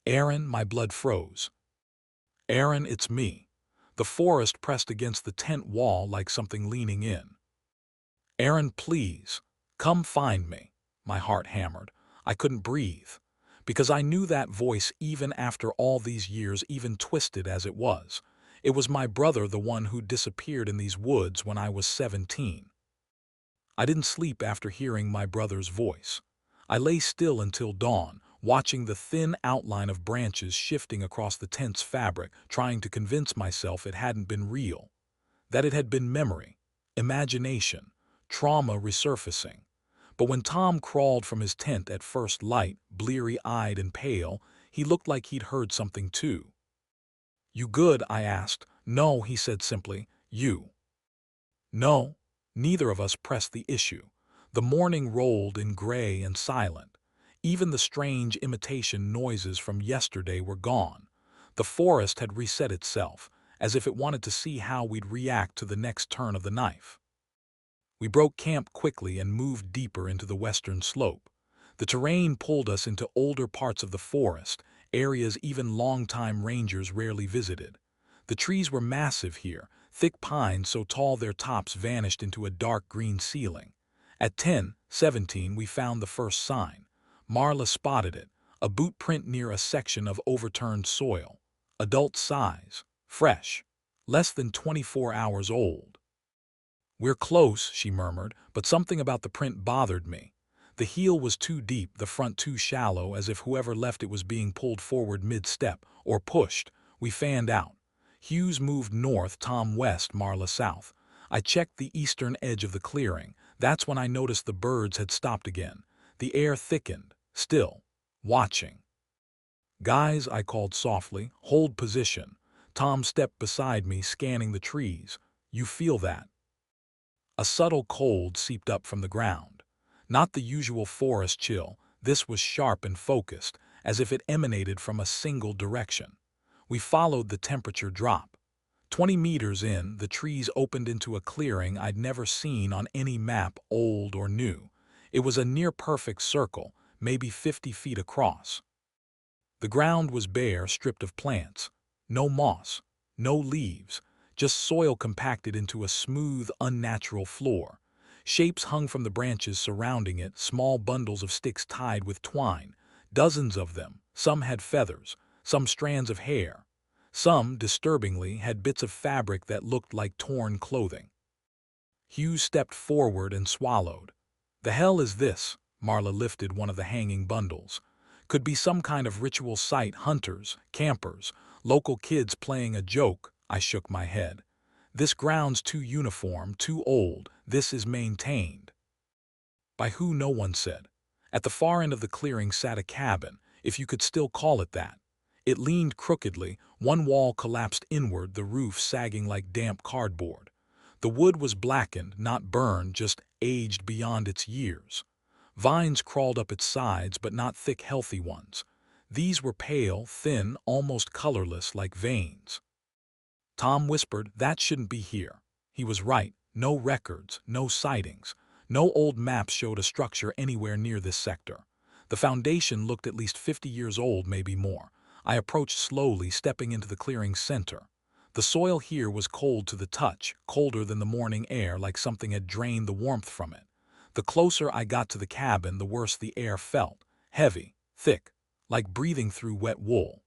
"Aaron," my blood froze. "Aaron, it's me." The forest pressed against the tent wall like something leaning in. "Aaron, please, come find me." My heart hammered. I couldn't breathe, because I knew that voice even after all these years, even twisted as it was. It was my brother, the one who disappeared in these woods when I was 17. I didn't sleep after hearing my brother's voice. I lay still until dawn, watching the thin outline of branches shifting across the tent's fabric, trying to convince myself it hadn't been real, that it had been memory, imagination, trauma resurfacing. But when Tom crawled from his tent at first light, bleary-eyed and pale, he looked like he'd heard something too. "You good?" I asked. "No," he said simply. "You?" No. Neither of us pressed the issue. The morning rolled in gray and silent. Even the strange imitation noises from yesterday were gone. The forest had reset itself, as if it wanted to see how we'd react to the next turn of the knife. We broke camp quickly and moved deeper into the western slope. The terrain pulled us into older parts of the forest, areas even longtime rangers rarely visited. The trees were massive here, thick pines so tall their tops vanished into a dark green ceiling. At 10:17 we found the first sign. Marla spotted it, a boot print near a section of overturned soil. Adult size, fresh, less than 24 hours old. "We're close," she murmured, but something about the print bothered me. The heel was too deep, the front too shallow, as if whoever left it was being pulled forward mid-step, or pushed. We fanned out. Hughes moved north, Tom west, Marla south. I checked the eastern edge of the clearing. That's when I noticed the birds had stopped again. The air thickened, still, watching. "Guys," I called softly, "hold position." Tom stepped beside me, scanning the trees. "You feel that?" A subtle cold seeped up from the ground. Not the usual forest chill, this was sharp and focused, as if it emanated from a single direction. We followed the temperature drop. 20 meters in, the trees opened into a clearing I'd never seen on any map, old or new. It was a near-perfect circle, maybe 50 feet across. The ground was bare, stripped of plants. No moss, no leaves, just soil compacted into a smooth, unnatural floor. Shapes hung from the branches surrounding it, small bundles of sticks tied with twine. Dozens of them. Some had feathers, some strands of hair. Some, disturbingly, had bits of fabric that looked like torn clothing. Hughes stepped forward and swallowed. "The hell is this?" Marla lifted one of the hanging bundles. "Could be some kind of ritual site, hunters, campers, local kids playing a joke." I shook my head. "This ground's too uniform, too old. This is maintained." "By who?" no one said. At the far end of the clearing sat a cabin, if you could still call it that. It leaned crookedly, one wall collapsed inward, the roof sagging like damp cardboard. The wood was blackened, not burned, just aged beyond its years. Vines crawled up its sides, but not thick, healthy ones. These were pale, thin, almost colorless, like veins. Tom whispered, "That shouldn't be here." He was right. No records, no sightings. No old maps showed a structure anywhere near this sector. The foundation looked at least 50 years old, maybe more. I approached slowly, stepping into the clearing's center. The soil here was cold to the touch, colder than the morning air, like something had drained the warmth from it. The closer I got to the cabin, the worse the air felt. Heavy, thick, like breathing through wet wool.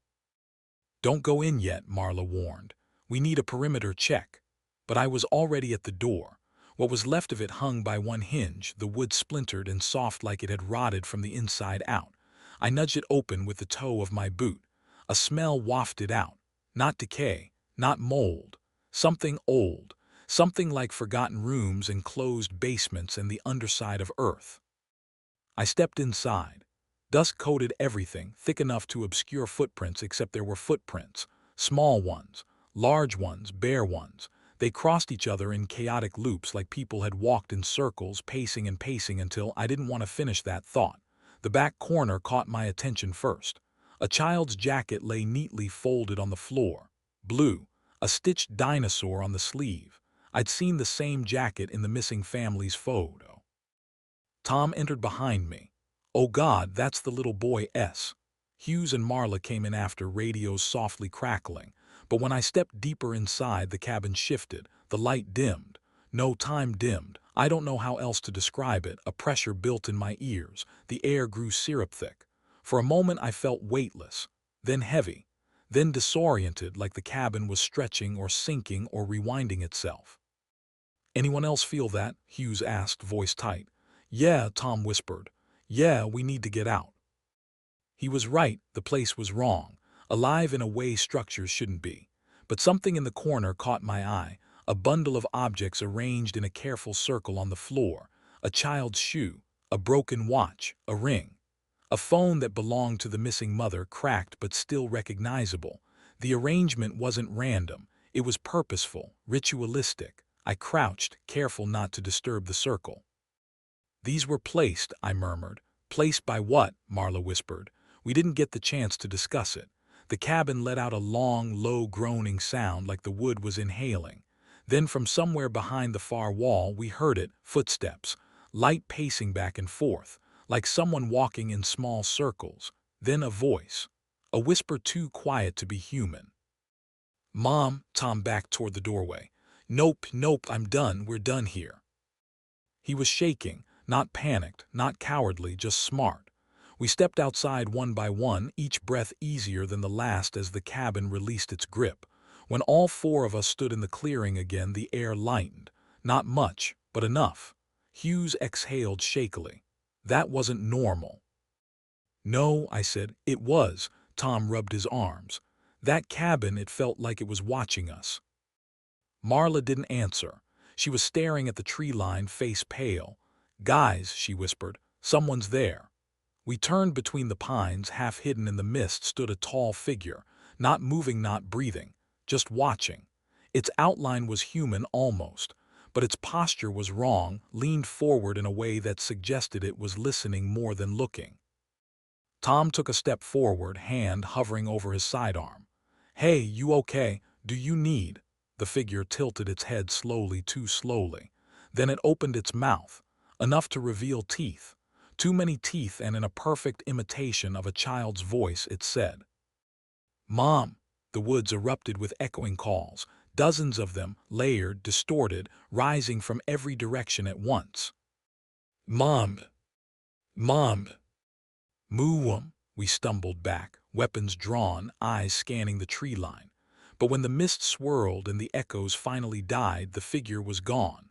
"Don't go in yet," Marla warned. "We need a perimeter check." But I was already at the door. What was left of it hung by one hinge, the wood splintered and soft like it had rotted from the inside out. I nudged it open with the toe of my boot. A smell wafted out. Not decay, not mold. Something old. Something like forgotten rooms and closed basements and the underside of Earth. I stepped inside. Dust coated everything, thick enough to obscure footprints, except there were footprints. Small ones, large ones, bare ones. They crossed each other in chaotic loops like people had walked in circles, pacing and pacing until I didn't want to finish that thought. The back corner caught my attention first. A child's jacket lay neatly folded on the floor. Blue, a stitched dinosaur on the sleeve. I'd seen the same jacket in the missing family's photo. Tom entered behind me. "Oh God, that's the little boy S." Hughes and Marla came in after, radios softly crackling. But when I stepped deeper inside, the cabin shifted. The light dimmed. No, time dimmed. I don't know how else to describe it. A pressure built in my ears. The air grew syrup thick. For a moment I felt weightless, then heavy, then disoriented, like the cabin was stretching or sinking or rewinding itself. "Anyone else feel that?" Hughes asked, voice tight. "Yeah," Tom whispered. "Yeah, we need to get out." He was right, the place was wrong, alive in a way structures shouldn't be. But something in the corner caught my eye, a bundle of objects arranged in a careful circle on the floor, a child's shoe, a broken watch, a ring. A phone that belonged to the missing mother, cracked but still recognizable. The arrangement wasn't random, it was purposeful, ritualistic. I crouched, careful not to disturb the circle. "These were placed," I murmured. "Placed by what?" Marla whispered. We didn't get the chance to discuss it. The cabin let out a long, low groaning sound like the wood was inhaling. Then from somewhere behind the far wall we heard it, footsteps, light pacing back and forth, like someone walking in small circles. Then a voice, a whisper too quiet to be human. "Mom," Tom backed toward the doorway. "Nope, nope, I'm done, we're done here." He was shaking, not panicked, not cowardly, just smart. We stepped outside one by one, each breath easier than the last as the cabin released its grip. When all four of us stood in the clearing again, the air lightened. Not much, but enough. Hughes exhaled shakily. That wasn't normal. No, I said, it was. Tom rubbed his arms. That cabin, it felt like it was watching us. Marla didn't answer. She was staring at the tree line, face pale. Guys, she whispered, someone's there. We turned between the pines, half hidden in the mist, stood a tall figure, not moving, not breathing, just watching. Its outline was human almost, but its posture was wrong, leaned forward in a way that suggested it was listening more than looking. Tom took a step forward, hand hovering over his sidearm. Hey, you okay? Do you need? The figure tilted its head slowly, too slowly. Then it opened its mouth, enough to reveal teeth. Too many teeth, and in a perfect imitation of a child's voice it said, "Mom!" The woods erupted with echoing calls, dozens of them, layered, distorted, rising from every direction at once. "Mom! Mom!" "Moo-um!" We stumbled back, weapons drawn, eyes scanning the tree line. But when the mist swirled and the echoes finally died, the figure was gone.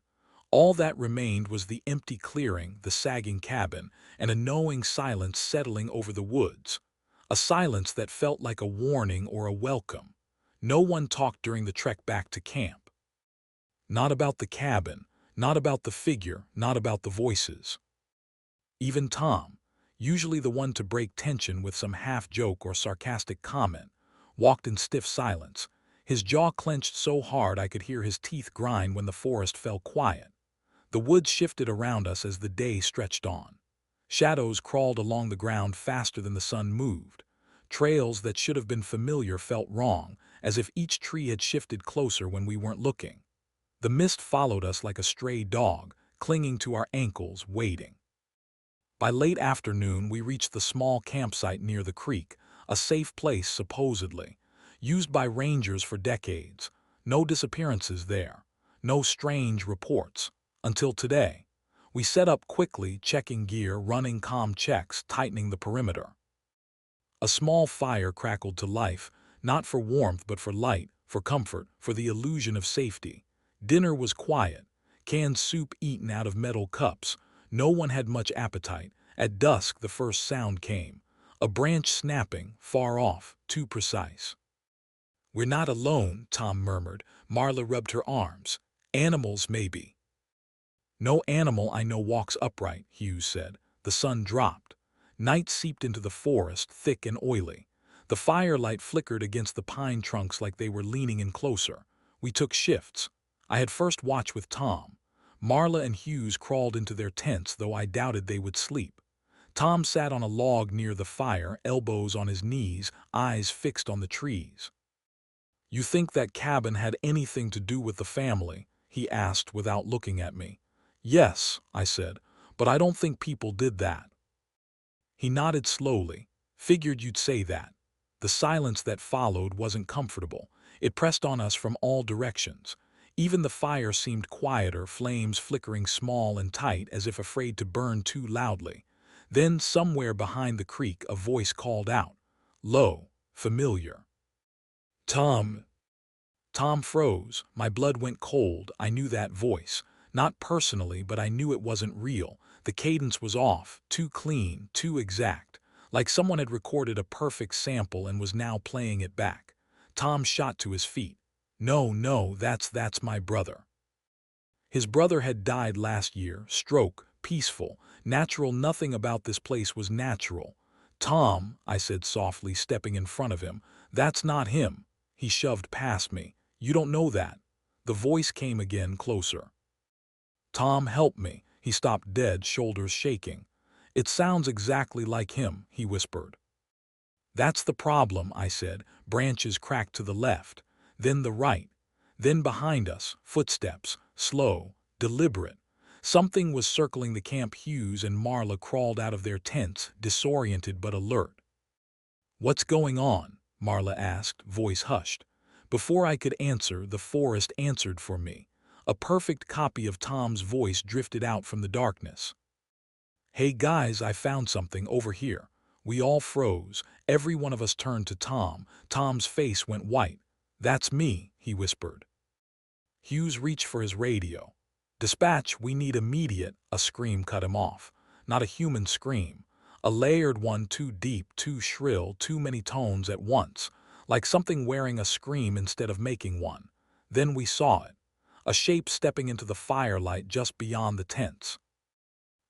All that remained was the empty clearing, the sagging cabin, and a knowing silence settling over the woods. A silence that felt like a warning or a welcome. No one talked during the trek back to camp. Not about the cabin, not about the figure, not about the voices. Even Tom, usually the one to break tension with some half-joke or sarcastic comment, walked in stiff silence, his jaw clenched so hard I could hear his teeth grind when the forest fell quiet. The woods shifted around us as the day stretched on. Shadows crawled along the ground faster than the sun moved. Trails that should have been familiar felt wrong, as if each tree had shifted closer when we weren't looking. The mist followed us like a stray dog, clinging to our ankles, waiting. By late afternoon, we reached the small campsite near the creek, a safe place supposedly, used by rangers for decades. No disappearances there, no strange reports. Until today. We set up quickly, checking gear, running comm checks, tightening the perimeter. A small fire crackled to life, not for warmth but for light, for comfort, for the illusion of safety. Dinner was quiet, canned soup eaten out of metal cups. No one had much appetite. At dusk the first sound came, a branch snapping, far off, too precise. "We're not alone," Tom murmured. Marla rubbed her arms. "Animals, maybe." "No animal I know walks upright," Hughes said. The sun dropped. Night seeped into the forest, thick and oily. The firelight flickered against the pine trunks like they were leaning in closer. We took shifts. I had first watch with Tom. Marla and Hughes crawled into their tents, though I doubted they would sleep. Tom sat on a log near the fire, elbows on his knees, eyes fixed on the trees. "You think that cabin had anything to do with the family?" he asked without looking at me. "Yes," I said, "but I don't think people did that." He nodded slowly. "Figured you'd say that." The silence that followed wasn't comfortable. It pressed on us from all directions. Even the fire seemed quieter, flames flickering small and tight as if afraid to burn too loudly. Then, somewhere behind the creek, a voice called out. Low, familiar. "Tom." Tom froze. My blood went cold. I knew that voice. Not personally, but I knew it wasn't real. The cadence was off, too clean, too exact. Like someone had recorded a perfect sample and was now playing it back. Tom shot to his feet. "No, no, that's my brother." His brother had died last year, stroke, peaceful, natural. Nothing about this place was natural. "Tom," I said softly, stepping in front of him, "that's not him." He shoved past me. "You don't know that." The voice came again, closer. "Tom, help me." He stopped dead, shoulders shaking. "It sounds exactly like him," he whispered. "That's the problem," I said. Branches cracked to the left, then the right, then behind us, footsteps, slow, deliberate. Something was circling the camp. Hughes and Marla crawled out of their tents, disoriented but alert. "What's going on?" Marla asked, voice hushed. Before I could answer, the forest answered for me. A perfect copy of Tom's voice drifted out from the darkness. "Hey guys, I found something over here." We all froze. Every one of us turned to Tom. Tom's face went white. "That's me," he whispered. Hughes reached for his radio. "Dispatch, we need immediate." A scream cut him off. not a human scream. A layered one, too deep, too shrill, too many tones at once, like something wearing a scream instead of making one. Then we saw it. A shape stepping into the firelight just beyond the tents.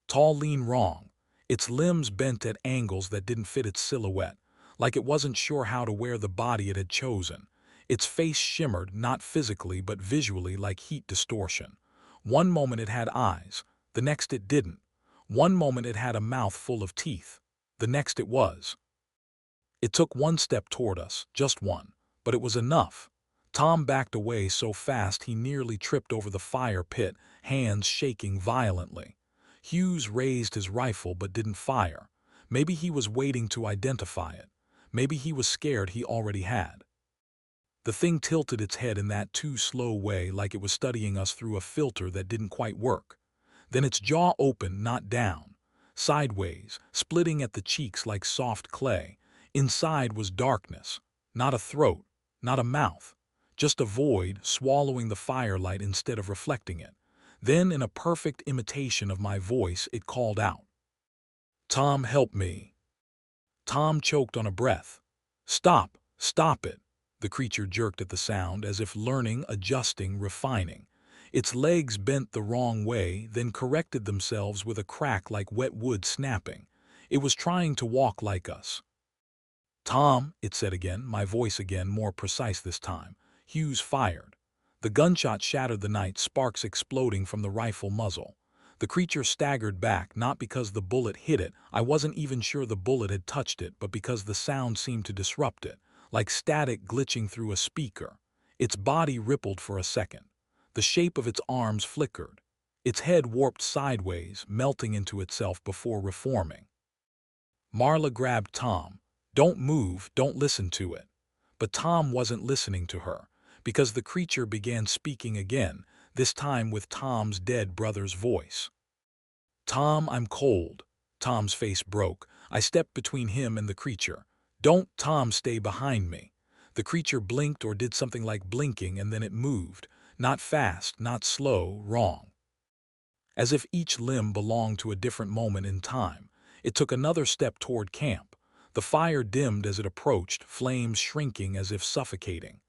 Tall, lean, wrong. Its limbs bent at angles that didn't fit its silhouette, like it wasn't sure how to wear the body it had chosen. Its face shimmered, not physically but visually, like heat distortion. One moment it had eyes, the next it didn't. One moment it had a mouth full of teeth, the next it was. It took one step toward us, just one, but it was enough. Tom backed away so fast he nearly tripped over the fire pit, hands shaking violently. Hughes raised his rifle but didn't fire. Maybe he was waiting to identify it. Maybe he was scared he already had. The thing tilted its head in that too slow way, like it was studying us through a filter that didn't quite work. Then its jaw opened, not down, sideways, splitting at the cheeks like soft clay. Inside was darkness, not a throat, not a mouth, just a void swallowing the firelight instead of reflecting it. Then, in a perfect imitation of my voice, it called out, "Tom, help me." Tom choked on a breath. "Stop, stop it." The creature jerked at the sound, as if learning, adjusting, refining. Its legs bent the wrong way, then corrected themselves with a crack like wet wood snapping. It was trying to walk like us. "Tom," it said again, my voice again, more precise this time. Hughes fired. The gunshot shattered the night, sparks exploding from the rifle muzzle. The creature staggered back, not because the bullet hit it, I wasn't even sure the bullet had touched it, but because the sound seemed to disrupt it, like static glitching through a speaker. Its body rippled for a second. The shape of its arms flickered. Its head warped sideways, melting into itself before reforming. Marla grabbed Tom. "Don't move, don't listen to it." But Tom wasn't listening to her, because the creature began speaking again, this time with Tom's dead brother's voice. "Tom, I'm cold." Tom's face broke. I stepped between him and the creature. "Don't, Tom, stay behind me." The creature blinked or did something like blinking, and then it moved. Not fast, not slow, wrong. As if each limb belonged to a different moment in time. It took another step toward camp. The fire dimmed as it approached, flames shrinking as if suffocating.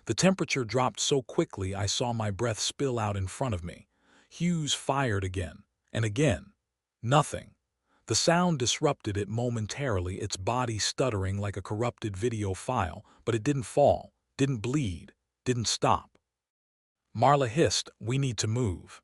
The temperature dropped so quickly I saw my breath spill out in front of me. Hughes fired again, and again. Nothing. The sound disrupted it momentarily, its body stuttering like a corrupted video file, but it didn't fall, didn't bleed, didn't stop. Marla hissed, "We need to move."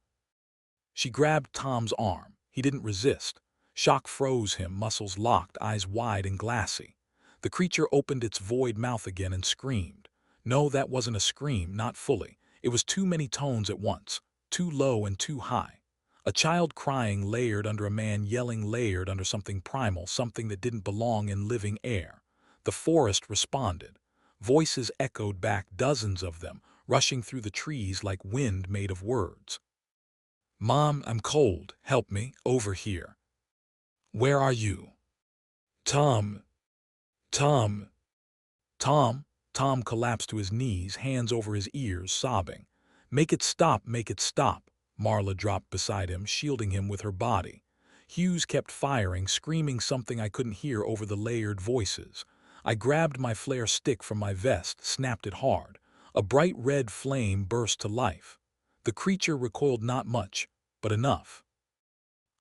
She grabbed Tom's arm. He didn't resist. Shock froze him, muscles locked, eyes wide and glassy. The creature opened its void mouth again and screamed. No, that wasn't a scream, not fully. It was too many tones at once, too low and too high. A child crying layered under a man yelling layered under something primal, something that didn't belong in living air. The forest responded. Voices echoed back, dozens of them, rushing through the trees like wind made of words. "Mom, I'm cold. Help me, over here." "Where are you?" "Tom. Tom." "Tom." Tom collapsed to his knees, hands over his ears, sobbing. "Make it stop, make it stop." Marla dropped beside him, shielding him with her body. Hughes kept firing, screaming something I couldn't hear over the layered voices. I grabbed my flare stick from my vest, snapped it hard. A bright red flame burst to life. The creature recoiled, not much, but enough.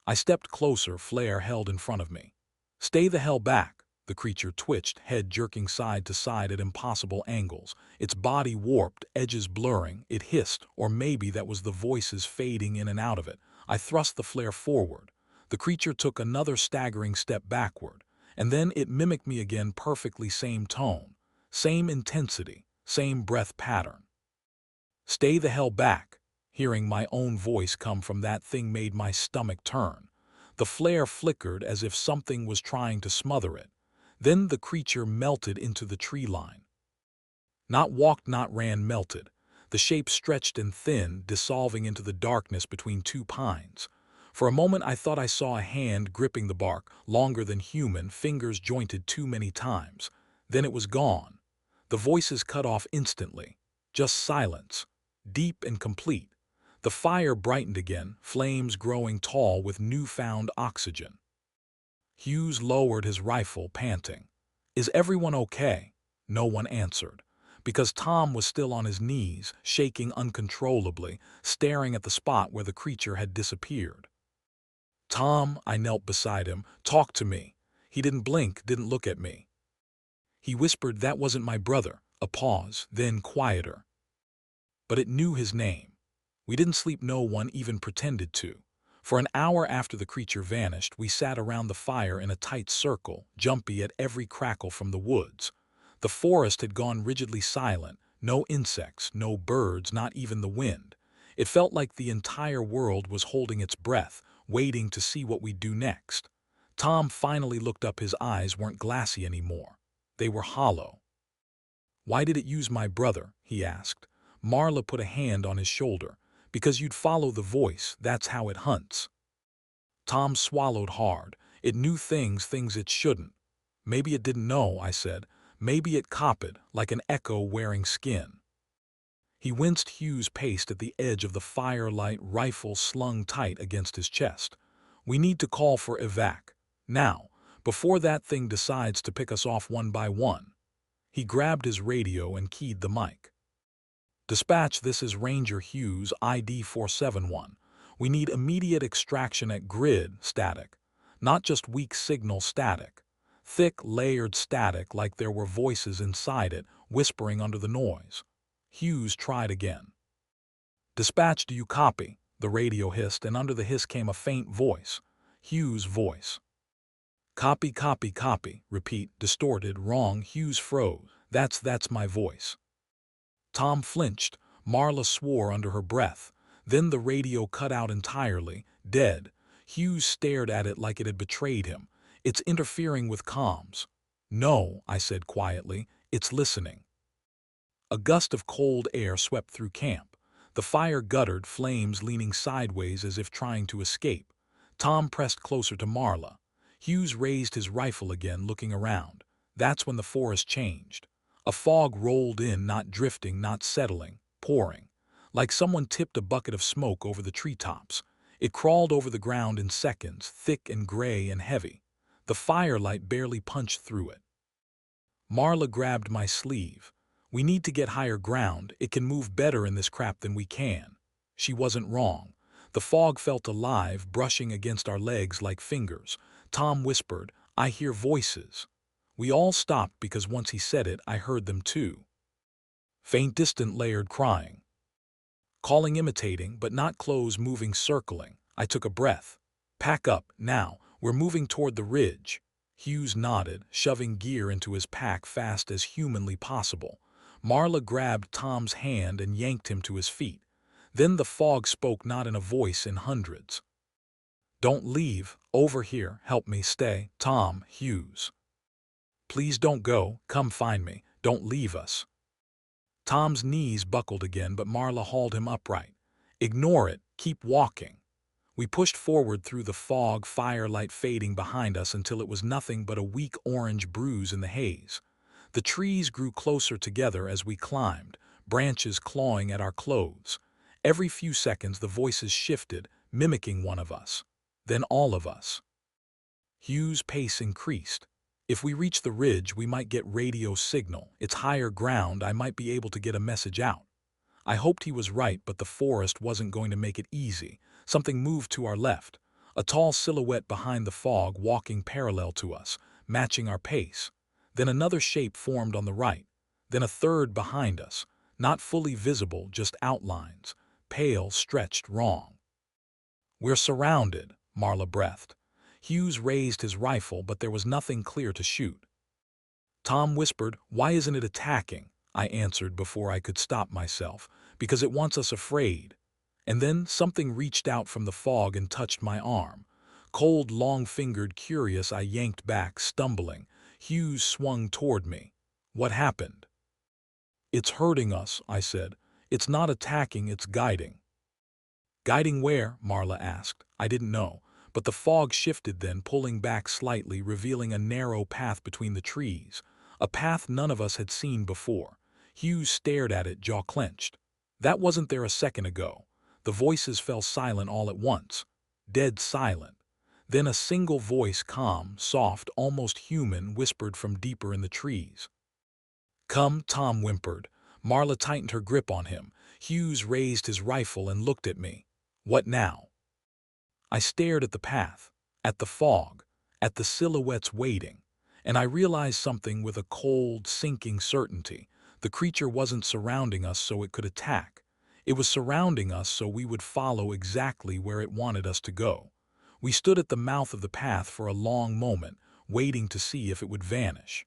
I stepped closer, flare held in front of me. "Stay the hell back." The creature twitched, head jerking side to side at impossible angles. Its body warped, edges blurring. It hissed, or maybe that was the voices fading in and out of it. I thrust the flare forward. The creature took another staggering step backward, and then it mimicked me again, perfectly same tone, same intensity, same breath pattern. "Stay the hell back." Hearing my own voice come from that thing made my stomach turn. The flare flickered as if something was trying to smother it. Then the creature melted into the tree line. Not walked, not ran, melted. The shape stretched and thinned, dissolving into the darkness between two pines. For a moment I thought I saw a hand gripping the bark, longer than human, fingers jointed too many times. Then it was gone. The voices cut off instantly. Just silence. Deep and complete. The fire brightened again, flames growing tall with newfound oxygen. Hughes lowered his rifle, panting. "Is everyone okay?" No one answered, because Tom was still on his knees, shaking uncontrollably, staring at the spot where the creature had disappeared. "Tom," I knelt beside him, "talk to me." He didn't blink, didn't look at me. He whispered, "That wasn't my brother." A pause, then quieter. But it knew his name. We didn't sleep, no one even pretended to. For an hour after the creature vanished, we sat around the fire in a tight circle, jumpy at every crackle from the woods. The forest had gone rigidly silent, no insects, no birds, not even the wind. It felt like the entire world was holding its breath, waiting to see what we'd do next. Tom finally looked up. His eyes weren't glassy anymore. They were hollow. "Why did it use my brother?" he asked. Marla put a hand on his shoulder. "Because you'd follow the voice, that's how it hunts." Tom swallowed hard. It knew things it shouldn't. "Maybe it didn't know," I said. "Maybe it copied, like an echo wearing skin." He winced. Hughes paced at the edge of the firelight, rifle slung tight against his chest. "We need to call for evac. Now, before that thing decides to pick us off one by one." He grabbed his radio and keyed the mic. "Dispatch, this is Ranger Hughes, ID 471. We need immediate extraction at grid static. Not just weak signal static. Thick, layered static, like there were voices inside it, whispering under the noise." Hughes tried again. "Dispatch, do you copy?" The radio hissed, and under the hiss came a faint voice. Hughes' voice. "Copy, copy, copy." Repeat, distorted, wrong. Hughes froze. That's my voice." Tom flinched. Marla swore under her breath. Then the radio cut out entirely, dead. Hughes stared at it like it had betrayed him. "It's interfering with comms." "No," I said quietly, "it's listening." A gust of cold air swept through camp. The fire guttered, flames leaning sideways as if trying to escape. Tom pressed closer to Marla. Hughes raised his rifle again, looking around. That's when the forest changed. A fog rolled in, not drifting, not settling, pouring. Like someone tipped a bucket of smoke over the treetops. It crawled over the ground in seconds, thick and gray and heavy. The firelight barely punched through it. Marla grabbed my sleeve. "We need to get higher ground. It can move better in this crap than we can." She wasn't wrong. The fog felt alive, brushing against our legs like fingers. Tom whispered, "I hear voices." We all stopped because once he said it, I heard them too. Faint, distant, layered crying. Calling, imitating, but not close, moving, circling. I took a breath. "Pack up, now. We're moving toward the ridge." Hughes nodded, shoving gear into his pack fast as humanly possible. Marla grabbed Tom's hand and yanked him to his feet. Then the fog spoke, not in a voice, in hundreds. "Don't leave. Over here. Help me stay. Tom, Hughes. Please don't go. Come find me. Don't leave us." Tom's knees buckled again, but Marla hauled him upright. "Ignore it. Keep walking." We pushed forward through the fog, firelight fading behind us until it was nothing but a weak orange bruise in the haze. The trees grew closer together as we climbed, branches clawing at our clothes. Every few seconds the voices shifted, mimicking one of us. Then all of us. Hughes' pace increased. "If we reach the ridge, we might get radio signal. It's higher ground. I might be able to get a message out." I hoped he was right, but the forest wasn't going to make it easy. Something moved to our left. A tall silhouette behind the fog, walking parallel to us, matching our pace. Then another shape formed on the right. Then a third behind us. Not fully visible, just outlines. Pale, stretched, wrong. "We're surrounded," Marla breathed. Hughes raised his rifle, but there was nothing clear to shoot. Tom whispered, "Why isn't it attacking?" I answered before I could stop myself. "Because it wants us afraid." And then something reached out from the fog and touched my arm. Cold, long-fingered, curious, I yanked back, stumbling. Hughes swung toward me. "What happened?" "It's hurting us," I said. "It's not attacking, it's guiding." "Guiding where?" Marla asked. I didn't know. But the fog shifted then, pulling back slightly, revealing a narrow path between the trees. A path none of us had seen before. Hughes stared at it, jaw clenched. "That wasn't there a second ago." The voices fell silent all at once, dead silent. Then a single voice, calm, soft, almost human, whispered from deeper in the trees. "Come," Tom whimpered. Marla tightened her grip on him. Hughes raised his rifle and looked at me. "What now?" I stared at the path, at the fog, at the silhouettes waiting, and I realized something with a cold, sinking certainty. The creature wasn't surrounding us so it could attack. It was surrounding us so we would follow exactly where it wanted us to go. We stood at the mouth of the path for a long moment, waiting to see if it would vanish.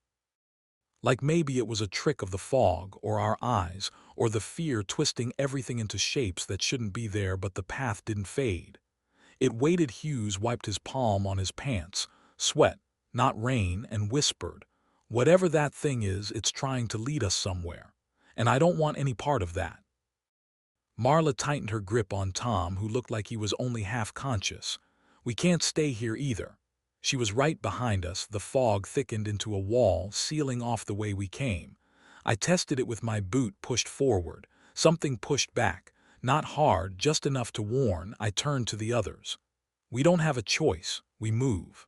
Like maybe it was a trick of the fog, or our eyes, or the fear twisting everything into shapes that shouldn't be there, but the path didn't fade. It waited. Hughes wiped his palm on his pants, sweat, not rain, and whispered, "Whatever that thing is, it's trying to lead us somewhere, and I don't want any part of that." Marla tightened her grip on Tom, who looked like he was only half conscious. "We can't stay here either." She was right behind us. The fog thickened into a wall, sealing off the way we came. I tested it with my boot, pushed forward. Something pushed back. Not hard, just enough to warn. I turned to the others. "We don't have a choice. We move."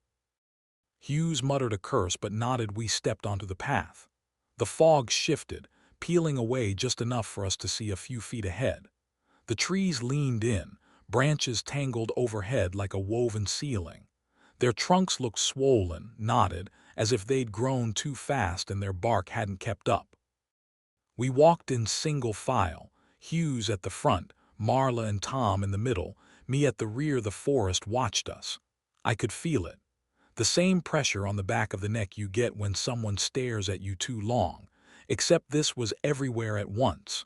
Hughes muttered a curse but nodded. We stepped onto the path. The fog shifted, peeling away just enough for us to see a few feet ahead. The trees leaned in, branches tangled overhead like a woven ceiling. Their trunks looked swollen, knotted, as if they'd grown too fast and their bark hadn't kept up. We walked in single file, Hughes at the front, Marla and Tom in the middle, me at the rear. The forest watched us. I could feel it. The same pressure on the back of the neck you get when someone stares at you too long, except this was everywhere at once.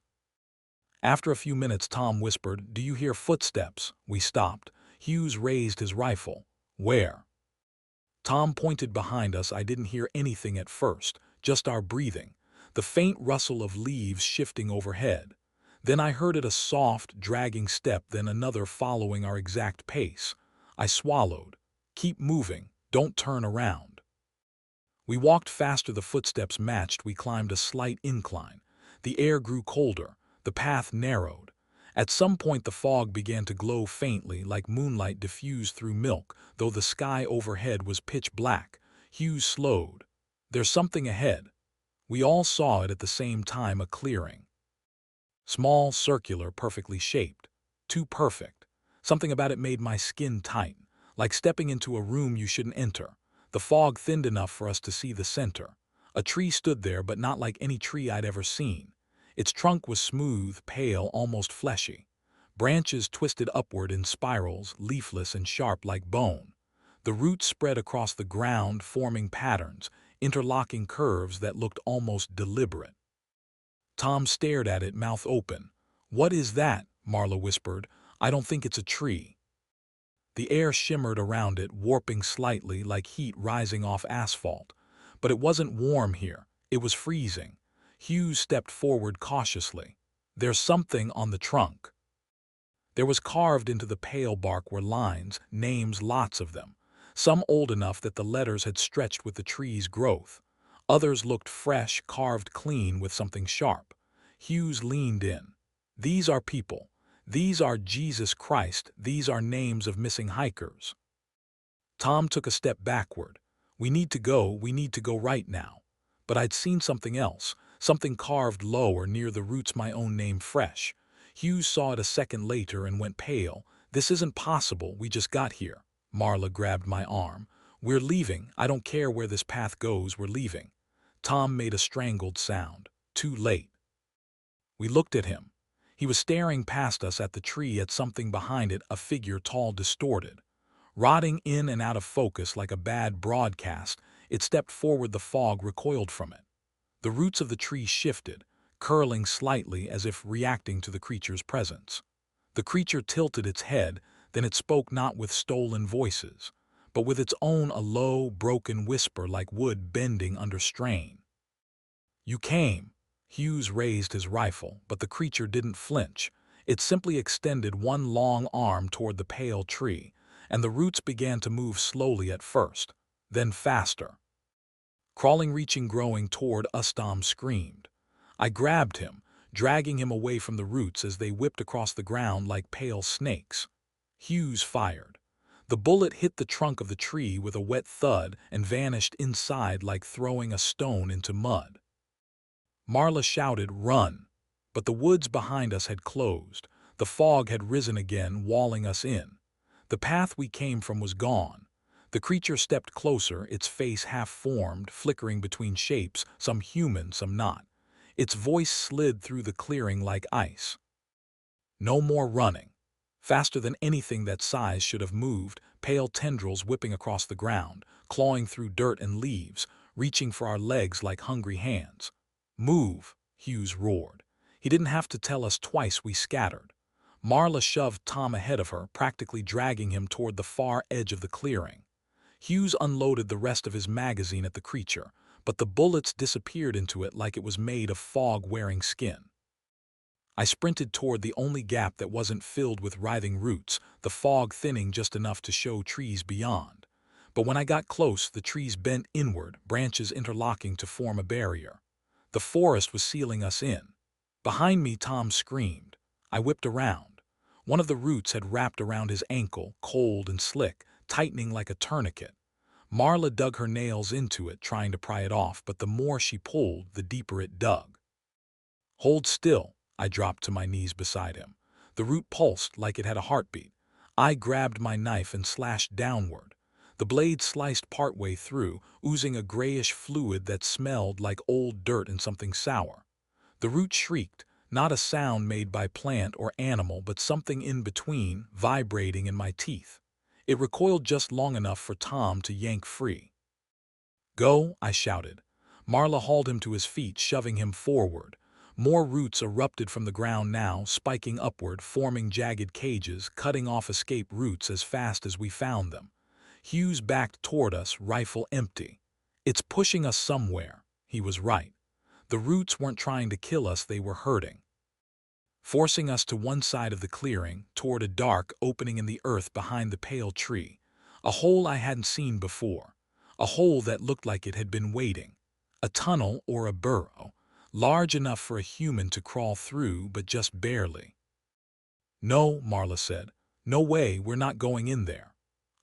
After a few minutes, Tom whispered, "Do you hear footsteps?" We stopped. Hughes raised his rifle. "Where?" Tom pointed behind us. I didn't hear anything at first, just our breathing, the faint rustle of leaves shifting overhead. Then I heard it, a soft, dragging step, then another following our exact pace. I swallowed. "Keep moving. Don't turn around." We walked faster. The footsteps matched. We climbed a slight incline. The air grew colder. The path narrowed. At some point the fog began to glow faintly, like moonlight diffused through milk, though the sky overhead was pitch black. Hughes slowed. "There's something ahead." We all saw it at the same time, a clearing. Small, circular, perfectly shaped. Too perfect. Something about it made my skin tighten, like stepping into a room you shouldn't enter. The fog thinned enough for us to see the center. A tree stood there, but not like any tree I'd ever seen. Its trunk was smooth, pale, almost fleshy. Branches twisted upward in spirals, leafless and sharp like bone. The roots spread across the ground, forming patterns, interlocking curves that looked almost deliberate. Tom stared at it, mouth open. "What is that?" Marla whispered. "I don't think it's a tree." The air shimmered around it, warping slightly like heat rising off asphalt. But it wasn't warm here. It was freezing. Hughes stepped forward cautiously. "There's something on the trunk." There was carved into the pale bark were lines, names, lots of them. Some old enough that the letters had stretched with the tree's growth. Others looked fresh, carved clean with something sharp. Hughes leaned in. "These are people. These are Jesus Christ. These are names of missing hikers." Tom took a step backward. We need to go right now." But I'd seen something else, something carved lower near the roots, my own name, fresh. Hughes saw it a second later and went pale. "This isn't possible. We just got here." Marla grabbed my arm. "We're leaving. I don't care where this path goes. We're leaving." Tom made a strangled sound. "Too late." We looked at him. He was staring past us at the tree, at something behind it, a figure, tall, distorted. Rotting in and out of focus like a bad broadcast, it stepped forward. The fog recoiled from it. The roots of the tree shifted, curling slightly as if reacting to the creature's presence. The creature tilted its head, then it spoke, not with stolen voices, but with its own, a low, broken whisper like wood bending under strain. "You came." Hughes raised his rifle, but the creature didn't flinch. It simply extended one long arm toward the pale tree, and the roots began to move slowly at first, then faster. Crawling, reaching, growing toward us. Tom screamed. I grabbed him, dragging him away from the roots as they whipped across the ground like pale snakes. Hughes fired. The bullet hit the trunk of the tree with a wet thud and vanished inside like throwing a stone into mud. Marla shouted, "Run!" But the woods behind us had closed. The fog had risen again, walling us in. The path we came from was gone. The creature stepped closer, its face half-formed, flickering between shapes, some human, some not. Its voice slid through the clearing like ice. No more running. Faster than anything that size should have moved, pale tendrils whipping across the ground, clawing through dirt and leaves, reaching for our legs like hungry hands. "Move!" Hughes roared. He didn't have to tell us twice, we scattered. Marla shoved Tom ahead of her, practically dragging him toward the far edge of the clearing. Hughes unloaded the rest of his magazine at the creature, but the bullets disappeared into it like it was made of fog-wearing skin. I sprinted toward the only gap that wasn't filled with writhing roots, the fog thinning just enough to show trees beyond. But when I got close, the trees bent inward, branches interlocking to form a barrier. The forest was sealing us in. Behind me, Tom screamed. I whipped around. One of the roots had wrapped around his ankle, cold and slick, tightening like a tourniquet. Marla dug her nails into it, trying to pry it off, but the more she pulled, the deeper it dug. "Hold still." I dropped to my knees beside him. The root pulsed like it had a heartbeat. I grabbed my knife and slashed downward. The blade sliced partway through, oozing a grayish fluid that smelled like old dirt and something sour. The root shrieked, not a sound made by plant or animal, but something in between, vibrating in my teeth. It recoiled just long enough for Tom to yank free. "Go!" I shouted. Marla hauled him to his feet, shoving him forward. More roots erupted from the ground now, spiking upward, forming jagged cages, cutting off escape routes as fast as we found them. Hughes backed toward us, rifle empty. "It's pushing us somewhere." He was right. The roots weren't trying to kill us, they were hurting. Forcing us to one side of the clearing, toward a dark opening in the earth behind the pale tree. A hole I hadn't seen before. A hole that looked like it had been waiting. A tunnel or a burrow. Large enough for a human to crawl through, but just barely. "No," Marla said. "No way, we're not going in there."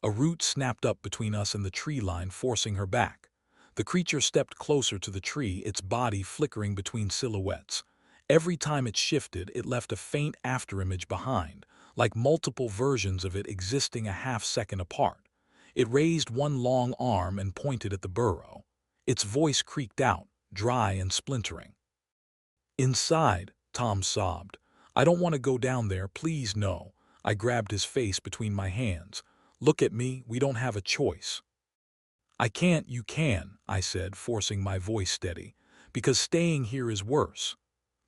A root snapped up between us and the tree line, forcing her back. The creature stepped closer to the tree, its body flickering between silhouettes. Every time it shifted, it left a faint afterimage behind, like multiple versions of it existing a half-second apart. It raised one long arm and pointed at the burrow. Its voice creaked out, dry and splintering. "Inside," Tom sobbed. "I don't want to go down there, please no." I grabbed his face between my hands. "Look at me, we don't have a choice." "I can't, you can," I said, forcing my voice steady, "because staying here is worse."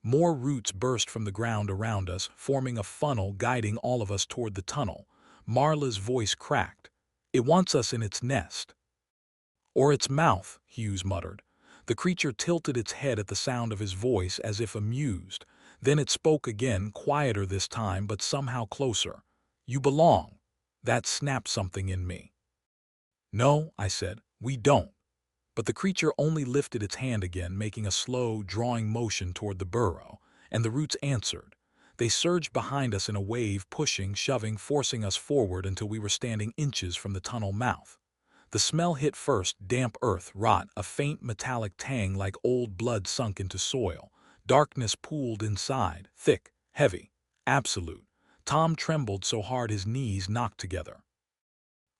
More roots burst from the ground around us, forming a funnel guiding all of us toward the tunnel. Marla's voice cracked. "It wants us in its nest." "Or its mouth," Hughes muttered. The creature tilted its head at the sound of his voice as if amused. Then it spoke again, quieter this time, but somehow closer. "You belong." That snapped something in me. "No," I said, "we don't." But the creature only lifted its hand again, making a slow, drawing motion toward the burrow, and the roots answered. They surged behind us in a wave, pushing, shoving, forcing us forward until we were standing inches from the tunnel mouth. The smell hit first, damp earth, rot, a faint metallic tang like old blood sunk into soil. Darkness pooled inside, thick, heavy, absolute. Tom trembled so hard his knees knocked together.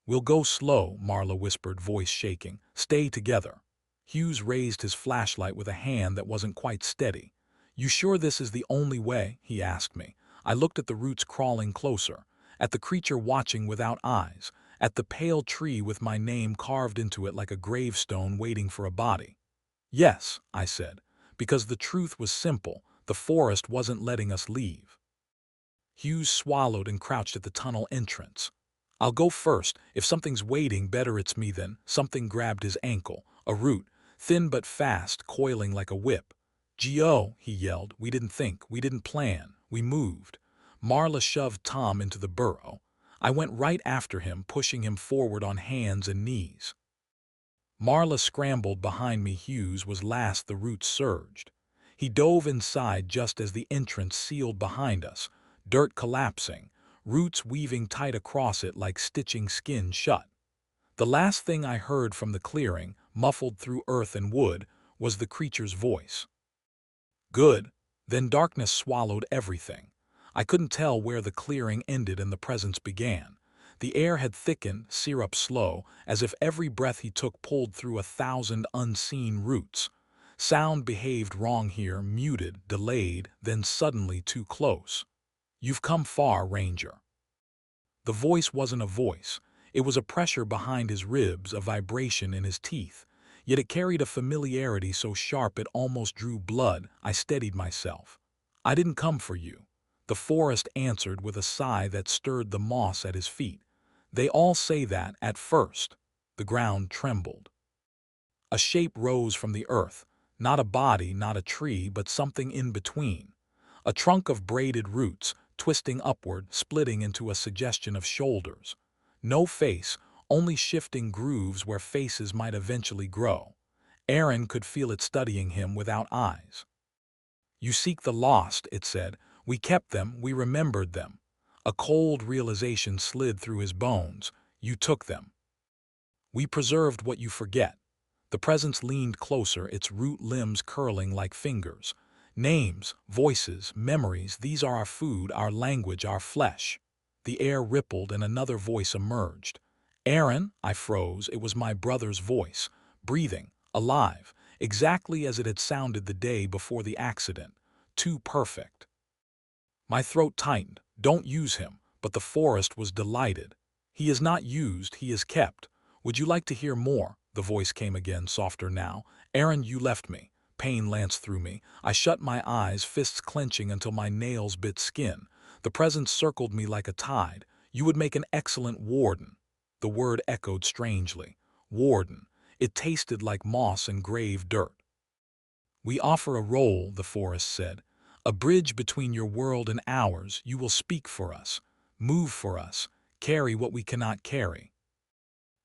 "We'll go slow," Marla whispered, voice shaking. "Stay together." Hughes raised his flashlight with a hand that wasn't quite steady. "You sure this is the only way?" he asked me. I looked at the roots crawling closer, at the creature watching without eyes, at the pale tree with my name carved into it like a gravestone waiting for a body. "Yes," I said, because the truth was simple. The forest wasn't letting us leave. Hughes swallowed and crouched at the tunnel entrance. "I'll go first. If something's waiting, better it's me then." Something grabbed his ankle, a root, thin but fast, coiling like a whip. "Gee-oh," he yelled. "We didn't think, we didn't plan, we moved." Marla shoved Tom into the burrow. I went right after him, pushing him forward on hands and knees. Marla scrambled behind me. Hughes was last. The roots surged. He dove inside just as the entrance sealed behind us, dirt collapsing, roots weaving tight across it like stitching skin shut. The last thing I heard from the clearing, muffled through earth and wood, was the creature's voice. Good. Then darkness swallowed everything. I couldn't tell where the clearing ended and the presence began. The air had thickened, syrup slow, as if every breath he took pulled through 1,000 unseen roots. Sound behaved wrong here, muted, delayed, then suddenly too close. You've come far, Ranger. The voice wasn't a voice. It was a pressure behind his ribs, a vibration in his teeth. Yet it carried a familiarity so sharp it almost drew blood. I steadied myself. I didn't come for you. The forest answered with a sigh that stirred the moss at his feet. They all say that at first. The ground trembled. A shape rose from the earth, not a body, not a tree, but something in between. A trunk of braided roots, twisting upward, splitting into a suggestion of shoulders. No face, only shifting grooves where faces might eventually grow. Aaron could feel it studying him without eyes. You seek the lost, it said. We kept them, we remembered them. A cold realization slid through his bones. You took them. We preserved what you forget. The presence leaned closer, its root limbs curling like fingers. Names, voices, memories, these are our food, our language, our flesh. The air rippled and another voice emerged. Aaron, I froze. It was my brother's voice, breathing, alive, exactly as it had sounded the day before the accident. Too perfect. My throat tightened. Don't use him. But the forest was delighted. He is not used, he is kept. Would you like to hear more? The voice came again, softer now. Aaron, you left me. Pain lanced through me. I shut my eyes, fists clenching until my nails bit skin. The presence circled me like a tide. You would make an excellent warden. The word echoed strangely. Warden. It tasted like moss and grave dirt. We offer a role, the forest said. A bridge between your world and ours. You will speak for us. Move for us. Carry what we cannot carry.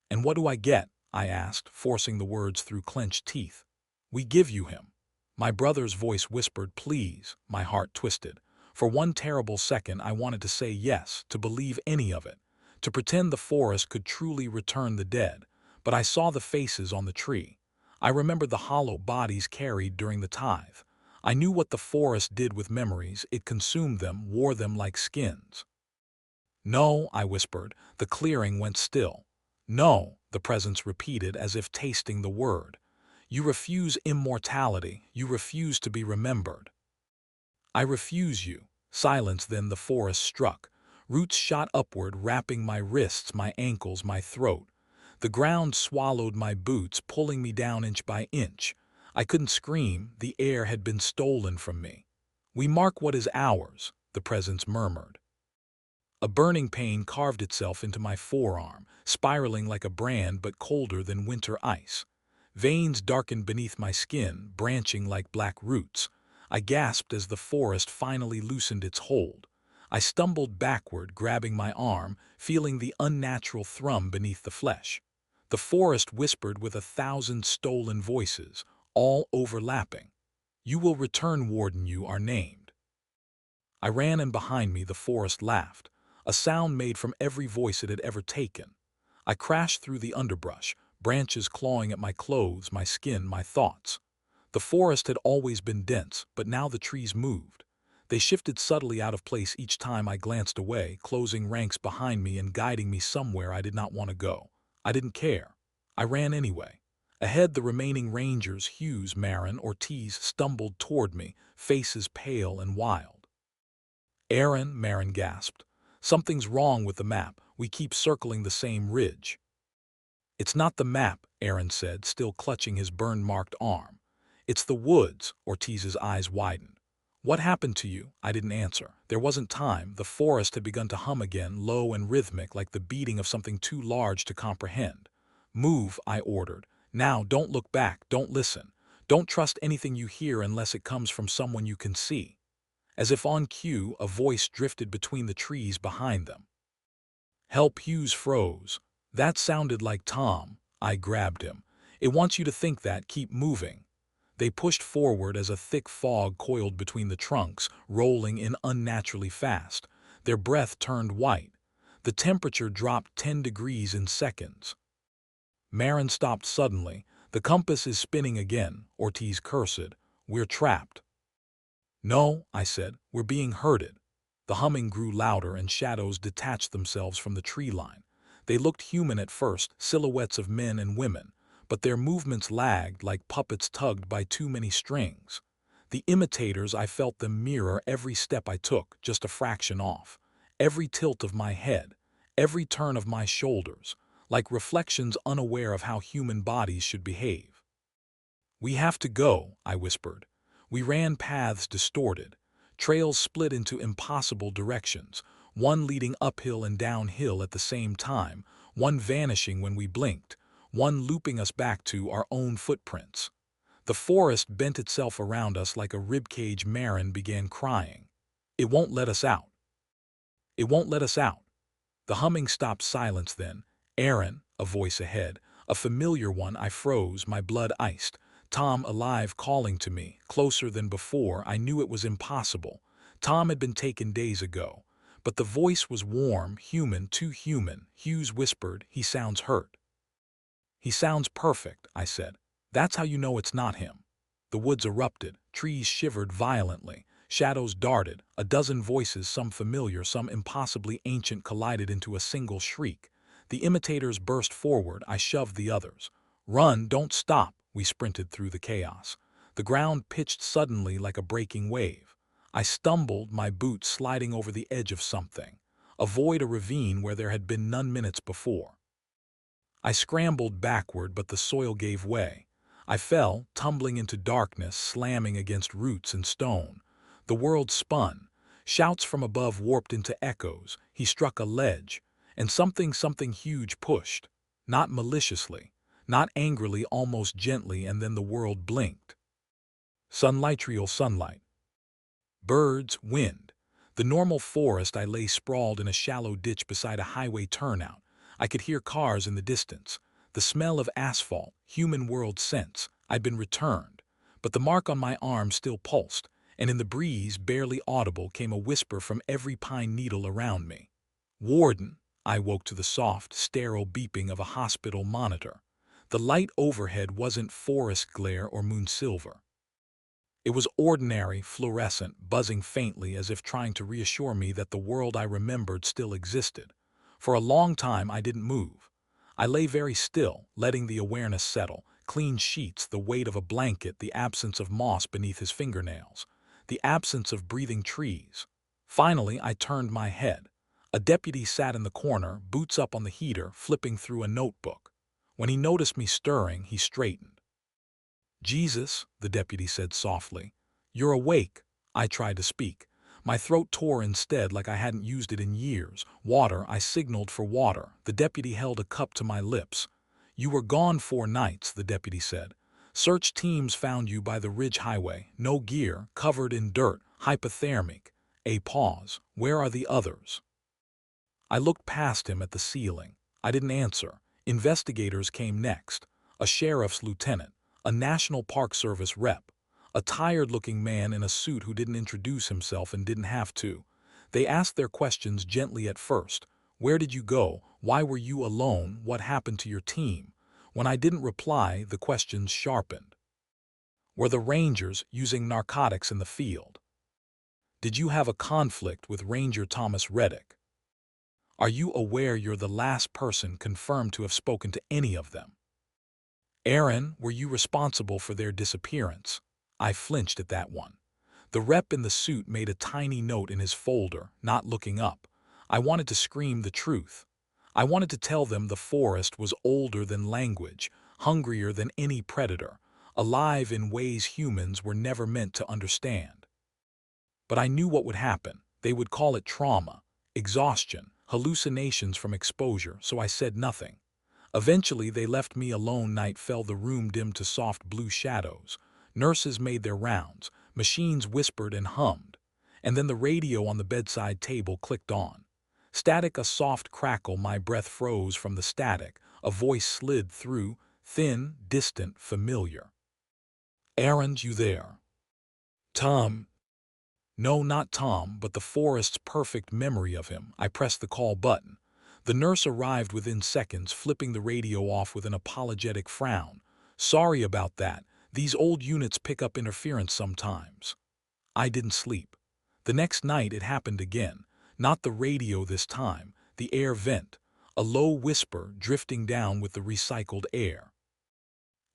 And what do I get? I asked, forcing the words through clenched teeth. We give you him. My brother's voice whispered, please. My heart twisted. For one terrible second I wanted to say yes, to believe any of it, to pretend the forest could truly return the dead. But I saw the faces on the tree. I remembered the hollow bodies carried during the tithe. I knew what the forest did with memories. It consumed them, wore them like skins. No, I whispered. The clearing went still. No, the presence repeated as if tasting the word. You refuse immortality. You refuse to be remembered. I refuse you. Silence, then the forest struck. Roots shot upward, wrapping my wrists, my ankles, my throat. The ground swallowed my boots, pulling me down inch by inch. I couldn't scream. The air had been stolen from me. We mark what is ours, the presence murmured. A burning pain carved itself into my forearm, spiraling like a brand but colder than winter ice. Veins darkened beneath my skin, branching like black roots. I gasped as the forest finally loosened its hold. I stumbled backward, grabbing my arm, feeling the unnatural thrum beneath the flesh. The forest whispered with 1,000 stolen voices, all overlapping. You will return, Warden, you are named. I ran, and behind me the forest laughed, a sound made from every voice it had ever taken. I crashed through the underbrush, branches clawing at my clothes, my skin, my thoughts. The forest had always been dense, but now the trees moved. They shifted subtly out of place each time I glanced away, closing ranks behind me and guiding me somewhere I did not want to go. I didn't care. I ran anyway. Ahead, the remaining rangers, Hughes, Marin, Ortiz, stumbled toward me, faces pale and wild. Aaron, Marin gasped. Something's wrong with the map. We keep circling the same ridge. It's not the map, Aaron said, still clutching his burn-marked arm. It's the woods, Ortiz's eyes widened. What happened to you? I didn't answer. There wasn't time. The forest had begun to hum again, low and rhythmic, like the beating of something too large to comprehend. Move, I ordered. Now, don't look back, don't listen. Don't trust anything you hear unless it comes from someone you can see. As if on cue, a voice drifted between the trees behind them. Help! Hughes froze. That sounded like Tom. I grabbed him. It wants you to think that. Keep moving. They pushed forward as a thick fog coiled between the trunks, rolling in unnaturally fast. Their breath turned white. The temperature dropped 10 degrees in seconds. Marin stopped suddenly. "The compass is spinning again," Ortiz cursed. "We're trapped." "No," I said, "we're being herded." The humming grew louder and shadows detached themselves from the tree line. They looked human at first, silhouettes of men and women, but their movements lagged like puppets tugged by too many strings. The imitators, I felt them mirror every step I took, just a fraction off. Every tilt of my head, every turn of my shoulders, like reflections unaware of how human bodies should behave. "We have to go," I whispered. We ran paths distorted. Trails split into impossible directions, one leading uphill and downhill at the same time, one vanishing when we blinked, one looping us back to our own footprints. The forest bent itself around us like a ribcage. Marin began crying. "It won't let us out. It won't let us out." The humming stopped. Silence then. "Aaron," a voice ahead, a familiar one. I froze, my blood iced. Tom, alive, calling to me, closer than before. I knew it was impossible. Tom had been taken days ago. But the voice was warm, human, too human. Hughes whispered, "He sounds hurt." "He sounds perfect," I said. "That's how you know it's not him." The woods erupted, trees shivered violently, shadows darted, a dozen voices, some familiar, some impossibly ancient, collided into a single shriek. The imitators burst forward. I shoved the others. "Run, don't stop." We sprinted through the chaos. The ground pitched suddenly like a breaking wave. I stumbled, my boots sliding over the edge of something. A void, a ravine where there had been none minutes before. I scrambled backward, but the soil gave way. I fell, tumbling into darkness, slamming against roots and stone. The world spun. Shouts from above warped into echoes. He struck a ledge, and something huge pushed. Not maliciously, not angrily, almost gently, and then the world blinked. Sunlight, real sunlight. Birds, wind. The normal forest. I lay sprawled in a shallow ditch beside a highway turnout. I could hear cars in the distance. The smell of asphalt, human world scents. I'd been returned. But the mark on my arm still pulsed, and in the breeze, barely audible, came a whisper from every pine needle around me. "Warden." I woke to the soft, sterile beeping of a hospital monitor. The light overhead wasn't forest glare or moon silver. It was ordinary, fluorescent, buzzing faintly as if trying to reassure me that the world I remembered still existed. For a long time I didn't move. I lay very still, letting the awareness settle. Clean sheets, the weight of a blanket, the absence of moss beneath his fingernails, the absence of breathing trees. Finally, I turned my head. A deputy sat in the corner, boots up on the heater, flipping through a notebook. When he noticed me stirring, he straightened. "Jesus," the deputy said softly. "You're awake." I tried to speak. My throat tore instead, like I hadn't used it in years. "Water." I signaled for water. The deputy held a cup to my lips. "You were gone 4 nights," the deputy said. "Search teams found you by the Ridge Highway. No gear, covered in dirt, hypothermic." A pause. "Where are the others?" I looked past him at the ceiling. I didn't answer. Investigators came next. A sheriff's lieutenant, a National Park Service rep, a tired-looking man in a suit who didn't introduce himself and didn't have to. They asked their questions gently at first. "Where did you go? Why were you alone? What happened to your team?" When I didn't reply, the questions sharpened. "Were the Rangers using narcotics in the field? Did you have a conflict with Ranger Thomas Reddick? Are you aware you're the last person confirmed to have spoken to any of them? Aaron, were you responsible for their disappearance?" I flinched at that one. The rep in the suit made a tiny note in his folder, not looking up. I wanted to scream the truth. I wanted to tell them the forest was older than language, hungrier than any predator, alive in ways humans were never meant to understand. But I knew what would happen. They would call it trauma, exhaustion, hallucinations from exposure, so I said nothing. Eventually they left me alone. Night fell, the room dimmed to soft blue shadows. Nurses made their rounds, machines whispered and hummed, and then the radio on the bedside table clicked on. Static, a soft crackle. My breath froze from the static. A voice slid through, thin, distant, familiar. Aren't you there? Tom. No, not Tom, but the forest's perfect memory of him. I pressed the call button. The nurse arrived within seconds, flipping the radio off with an apologetic frown. Sorry about that. These old units pick up interference sometimes. I didn't sleep. The next night it happened again. Not the radio this time, the air vent. A low whisper drifting down with the recycled air.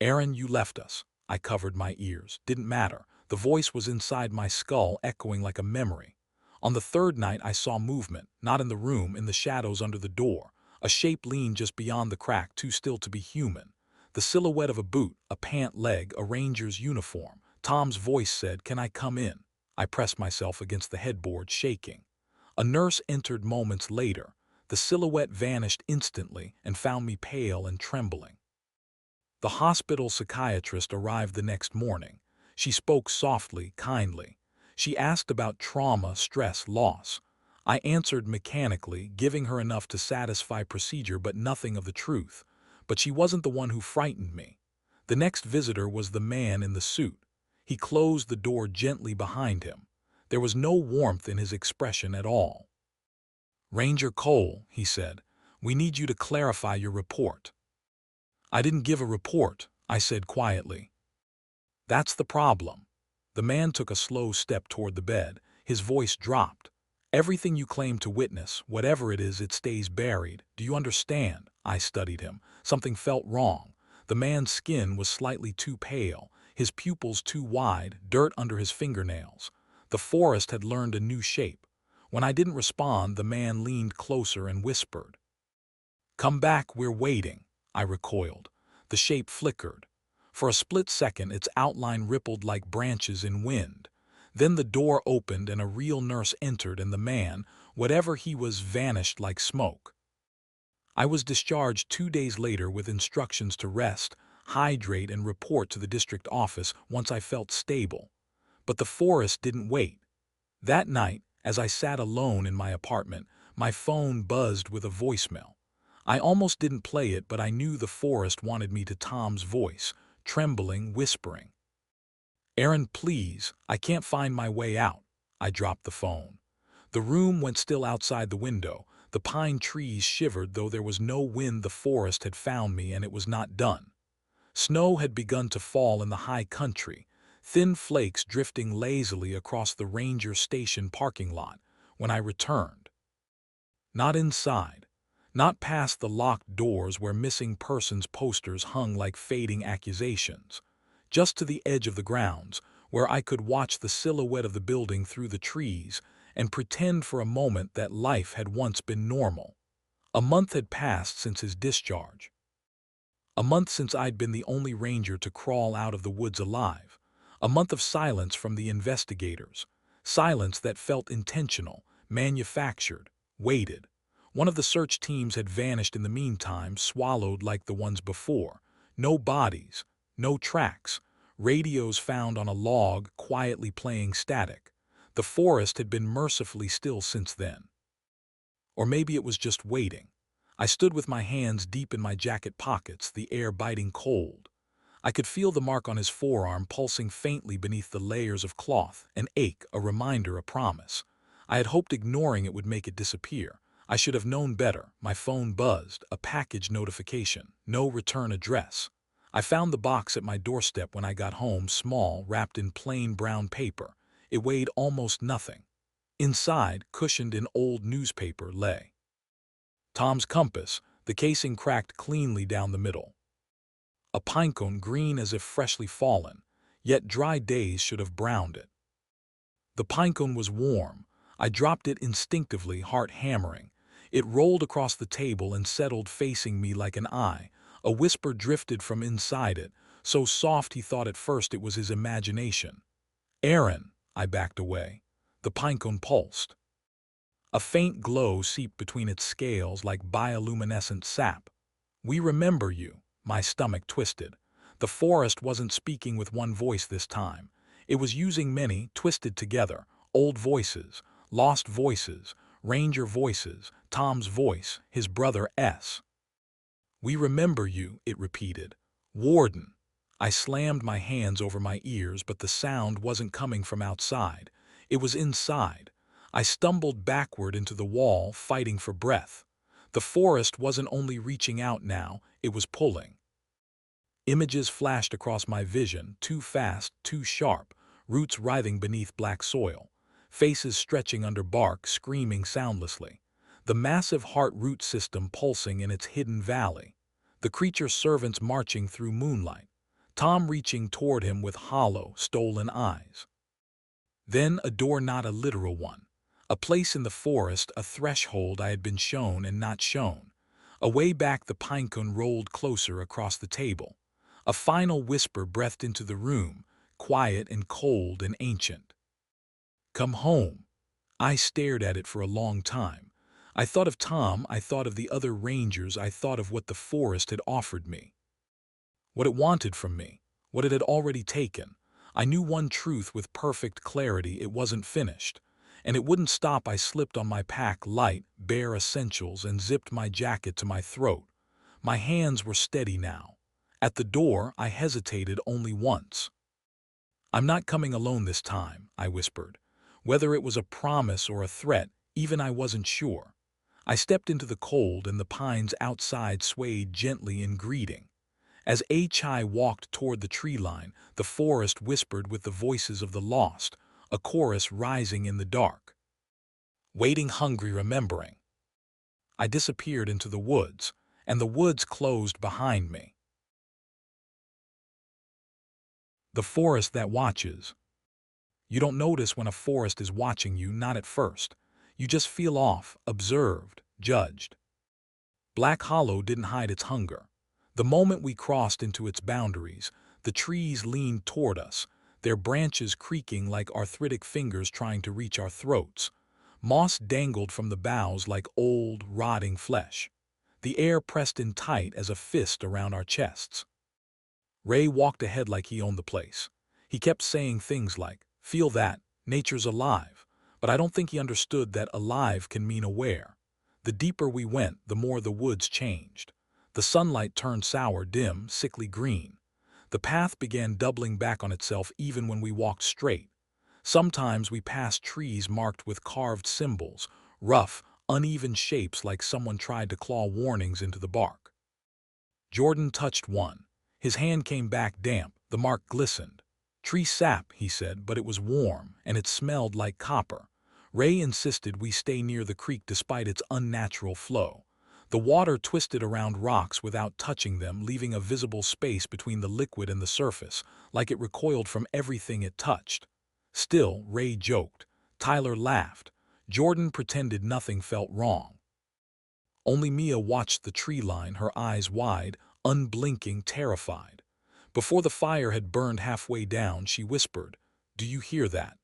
Aaron, you left us. I covered my ears. Didn't matter. The voice was inside my skull, echoing like a memory. On the third night I saw movement, not in the room, in the shadows under the door. A shape leaned just beyond the crack, too still to be human. The silhouette of a boot, a pant leg, a ranger's uniform. Tom's voice said, "Can I come in?" I pressed myself against the headboard, shaking. A nurse entered moments later. The silhouette vanished instantly and found me pale and trembling. The hospital psychiatrist arrived the next morning. She spoke softly, kindly. She asked about trauma, stress, loss. I answered mechanically, giving her enough to satisfy procedure but nothing of the truth. But she wasn't the one who frightened me. The next visitor was the man in the suit. He closed the door gently behind him. There was no warmth in his expression at all. "Ranger Cole," he said, "we need you to clarify your report." "I didn't give a report," I said quietly. "That's the problem." The man took a slow step toward the bed. His voice dropped. "Everything you claim to witness, whatever it is, it stays buried. Do you understand?" I studied him. Something felt wrong. The man's skin was slightly too pale, his pupils too wide, dirt under his fingernails. The forest had learned a new shape. When I didn't respond, the man leaned closer and whispered, "Come back, we're waiting." I recoiled. The shape flickered. For a split second, its outline rippled like branches in wind. Then the door opened and a real nurse entered, and the man, whatever he was, vanished like smoke. I was discharged 2 days later with instructions to rest, hydrate, and report to the district office once I felt stable. But the forest didn't wait. That night, as I sat alone in my apartment, my phone buzzed with a voicemail. I almost didn't play it, but I knew the forest wanted me to. Tom's voice, trembling, whispering, "Aaron, please, I can't find my way out." I dropped the phone. The room went still outside the window. The pine trees shivered, though there was no wind. The forest had found me, and it was not done. Snow had begun to fall in the high country, thin flakes drifting lazily across the ranger station parking lot when I returned. Not inside. Not past the locked doors where missing persons posters hung like fading accusations. Just to the edge of the grounds, where I could watch the silhouette of the building through the trees and pretend for a moment that life had once been normal. A month had passed since his discharge. A month since I'd been the only ranger to crawl out of the woods alive. A month of silence from the investigators. Silence that felt intentional, manufactured, weighted. One of the search teams had vanished in the meantime, swallowed like the ones before. No bodies, no tracks. Radios found on a log, quietly playing static. The forest had been mercifully still since then. Or maybe it was just waiting. I stood with my hands deep in my jacket pockets, the air biting cold. I could feel the mark on his forearm pulsing faintly beneath the layers of cloth, an ache, a reminder, a promise. I had hoped ignoring it would make it disappear. I should have known better. My phone buzzed, a package notification, no return address. I found the box at my doorstep when I got home, small, wrapped in plain brown paper. It weighed almost nothing. Inside, cushioned in old newspaper, lay Tom's compass, the casing cracked cleanly down the middle. A pinecone green as if freshly fallen, yet dry days should have browned it. The pinecone was warm. I dropped it instinctively, heart hammering. It rolled across the table and settled facing me like an eye. A whisper drifted from inside it, so soft he thought at first it was his imagination. "Aaron," I backed away. The pinecone pulsed. A faint glow seeped between its scales like bioluminescent sap. "We remember you." My stomach twisted. The forest wasn't speaking with one voice this time. It was using many, twisted together, old voices, lost voices, ranger voices, Tom's voice, his brother S. "We remember you," it repeated. "Warden." I slammed my hands over my ears, but the sound wasn't coming from outside. It was inside. I stumbled backward into the wall, fighting for breath. The forest wasn't only reaching out now, it was pulling. Images flashed across my vision, too fast, too sharp, roots writhing beneath black soil, faces stretching under bark, screaming soundlessly, the massive heart root system pulsing in its hidden valley, the creature's servants marching through moonlight, Tom reaching toward him with hollow, stolen eyes. Then a door, not a literal one. A place in the forest, a threshold I had been shown and not shown. A way back the pinecone rolled closer across the table. A final whisper breathed into the room, quiet and cold and ancient. "Come home." I stared at it for a long time. I thought of Tom, I thought of the other rangers, I thought of what the forest had offered me. What it wanted from me, what it had already taken. I knew one truth with perfect clarity: it wasn't finished. And it wouldn't stop. I slipped on my pack, light, bare essentials, and zipped my jacket to my throat. My hands were steady now. At the door, I hesitated only once. "I'm not coming alone this time," I whispered. Whether it was a promise or a threat, even I wasn't sure. I stepped into the cold, and the pines outside swayed gently in greeting. As Achai walked toward the tree line, the forest whispered with the voices of the lost, a chorus rising in the dark. Waiting, hungry, remembering. I disappeared into the woods, and the woods closed behind me. The forest that watches. You don't notice when a forest is watching you, not at first. You just feel off, observed, judged. Black Hollow didn't hide its hunger. The moment we crossed into its boundaries, the trees leaned toward us, their branches creaking like arthritic fingers trying to reach our throats. Moss dangled from the boughs like old, rotting flesh. The air pressed in tight as a fist around our chests. Ray walked ahead like he owned the place. He kept saying things like, "Feel that, nature's alive," but I don't think he understood that alive can mean aware. The deeper we went, the more the woods changed. The sunlight turned sour, dim, sickly green. The path began doubling back on itself even when we walked straight. Sometimes we passed trees marked with carved symbols, rough, uneven shapes like someone tried to claw warnings into the bark. Jordan touched one. His hand came back damp, the mark glistened. "Tree sap," he said, but it was warm, and it smelled like copper. Ray insisted we stay near the creek despite its unnatural flow. The water twisted around rocks without touching them, leaving a visible space between the liquid and the surface, like it recoiled from everything it touched. Still, Ray joked. Tyler laughed. Jordan pretended nothing felt wrong. Only Mia watched the tree line, her eyes wide, unblinking, terrified. Before the fire had burned halfway down, she whispered, "Do you hear that?"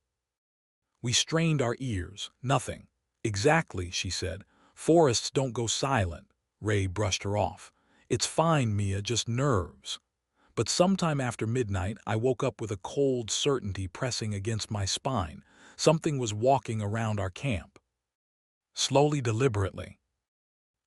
We strained our ears. Nothing. "Exactly," she said. "Forests don't go silent." Ray brushed her off. "It's fine, Mia, just nerves." But sometime after midnight, I woke up with a cold certainty pressing against my spine. Something was walking around our camp. Slowly, deliberately.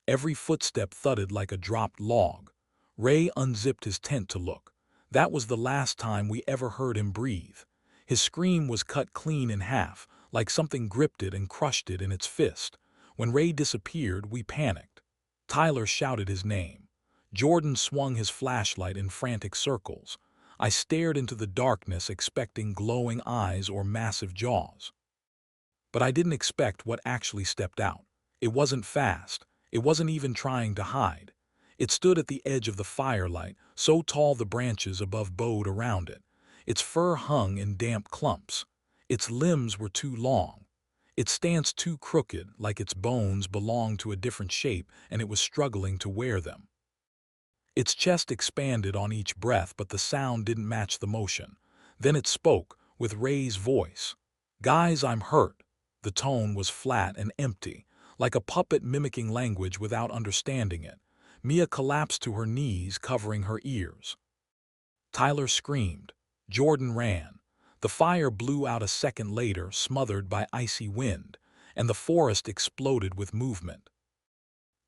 Every footstep thudded like a dropped log. Ray unzipped his tent to look. That was the last time we ever heard him breathe. His scream was cut clean in half, like something gripped it and crushed it in its fist. When Ray disappeared, we panicked. Tyler shouted his name. Jordan swung his flashlight in frantic circles. I stared into the darkness, expecting glowing eyes or massive jaws. But I didn't expect what actually stepped out. It wasn't fast. It wasn't even trying to hide. It stood at the edge of the firelight, so tall the branches above bowed around it. Its fur hung in damp clumps. Its limbs were too long. Its stance too crooked, like its bones belonged to a different shape and it was struggling to wear them. Its chest expanded on each breath, but the sound didn't match the motion. Then it spoke, with Ray's voice. "Guys, I'm hurt." The tone was flat and empty, like a puppet mimicking language without understanding it. Mia collapsed to her knees, covering her ears. Tyler screamed. Jordan ran. The fire blew out a second later, smothered by icy wind, and the forest exploded with movement.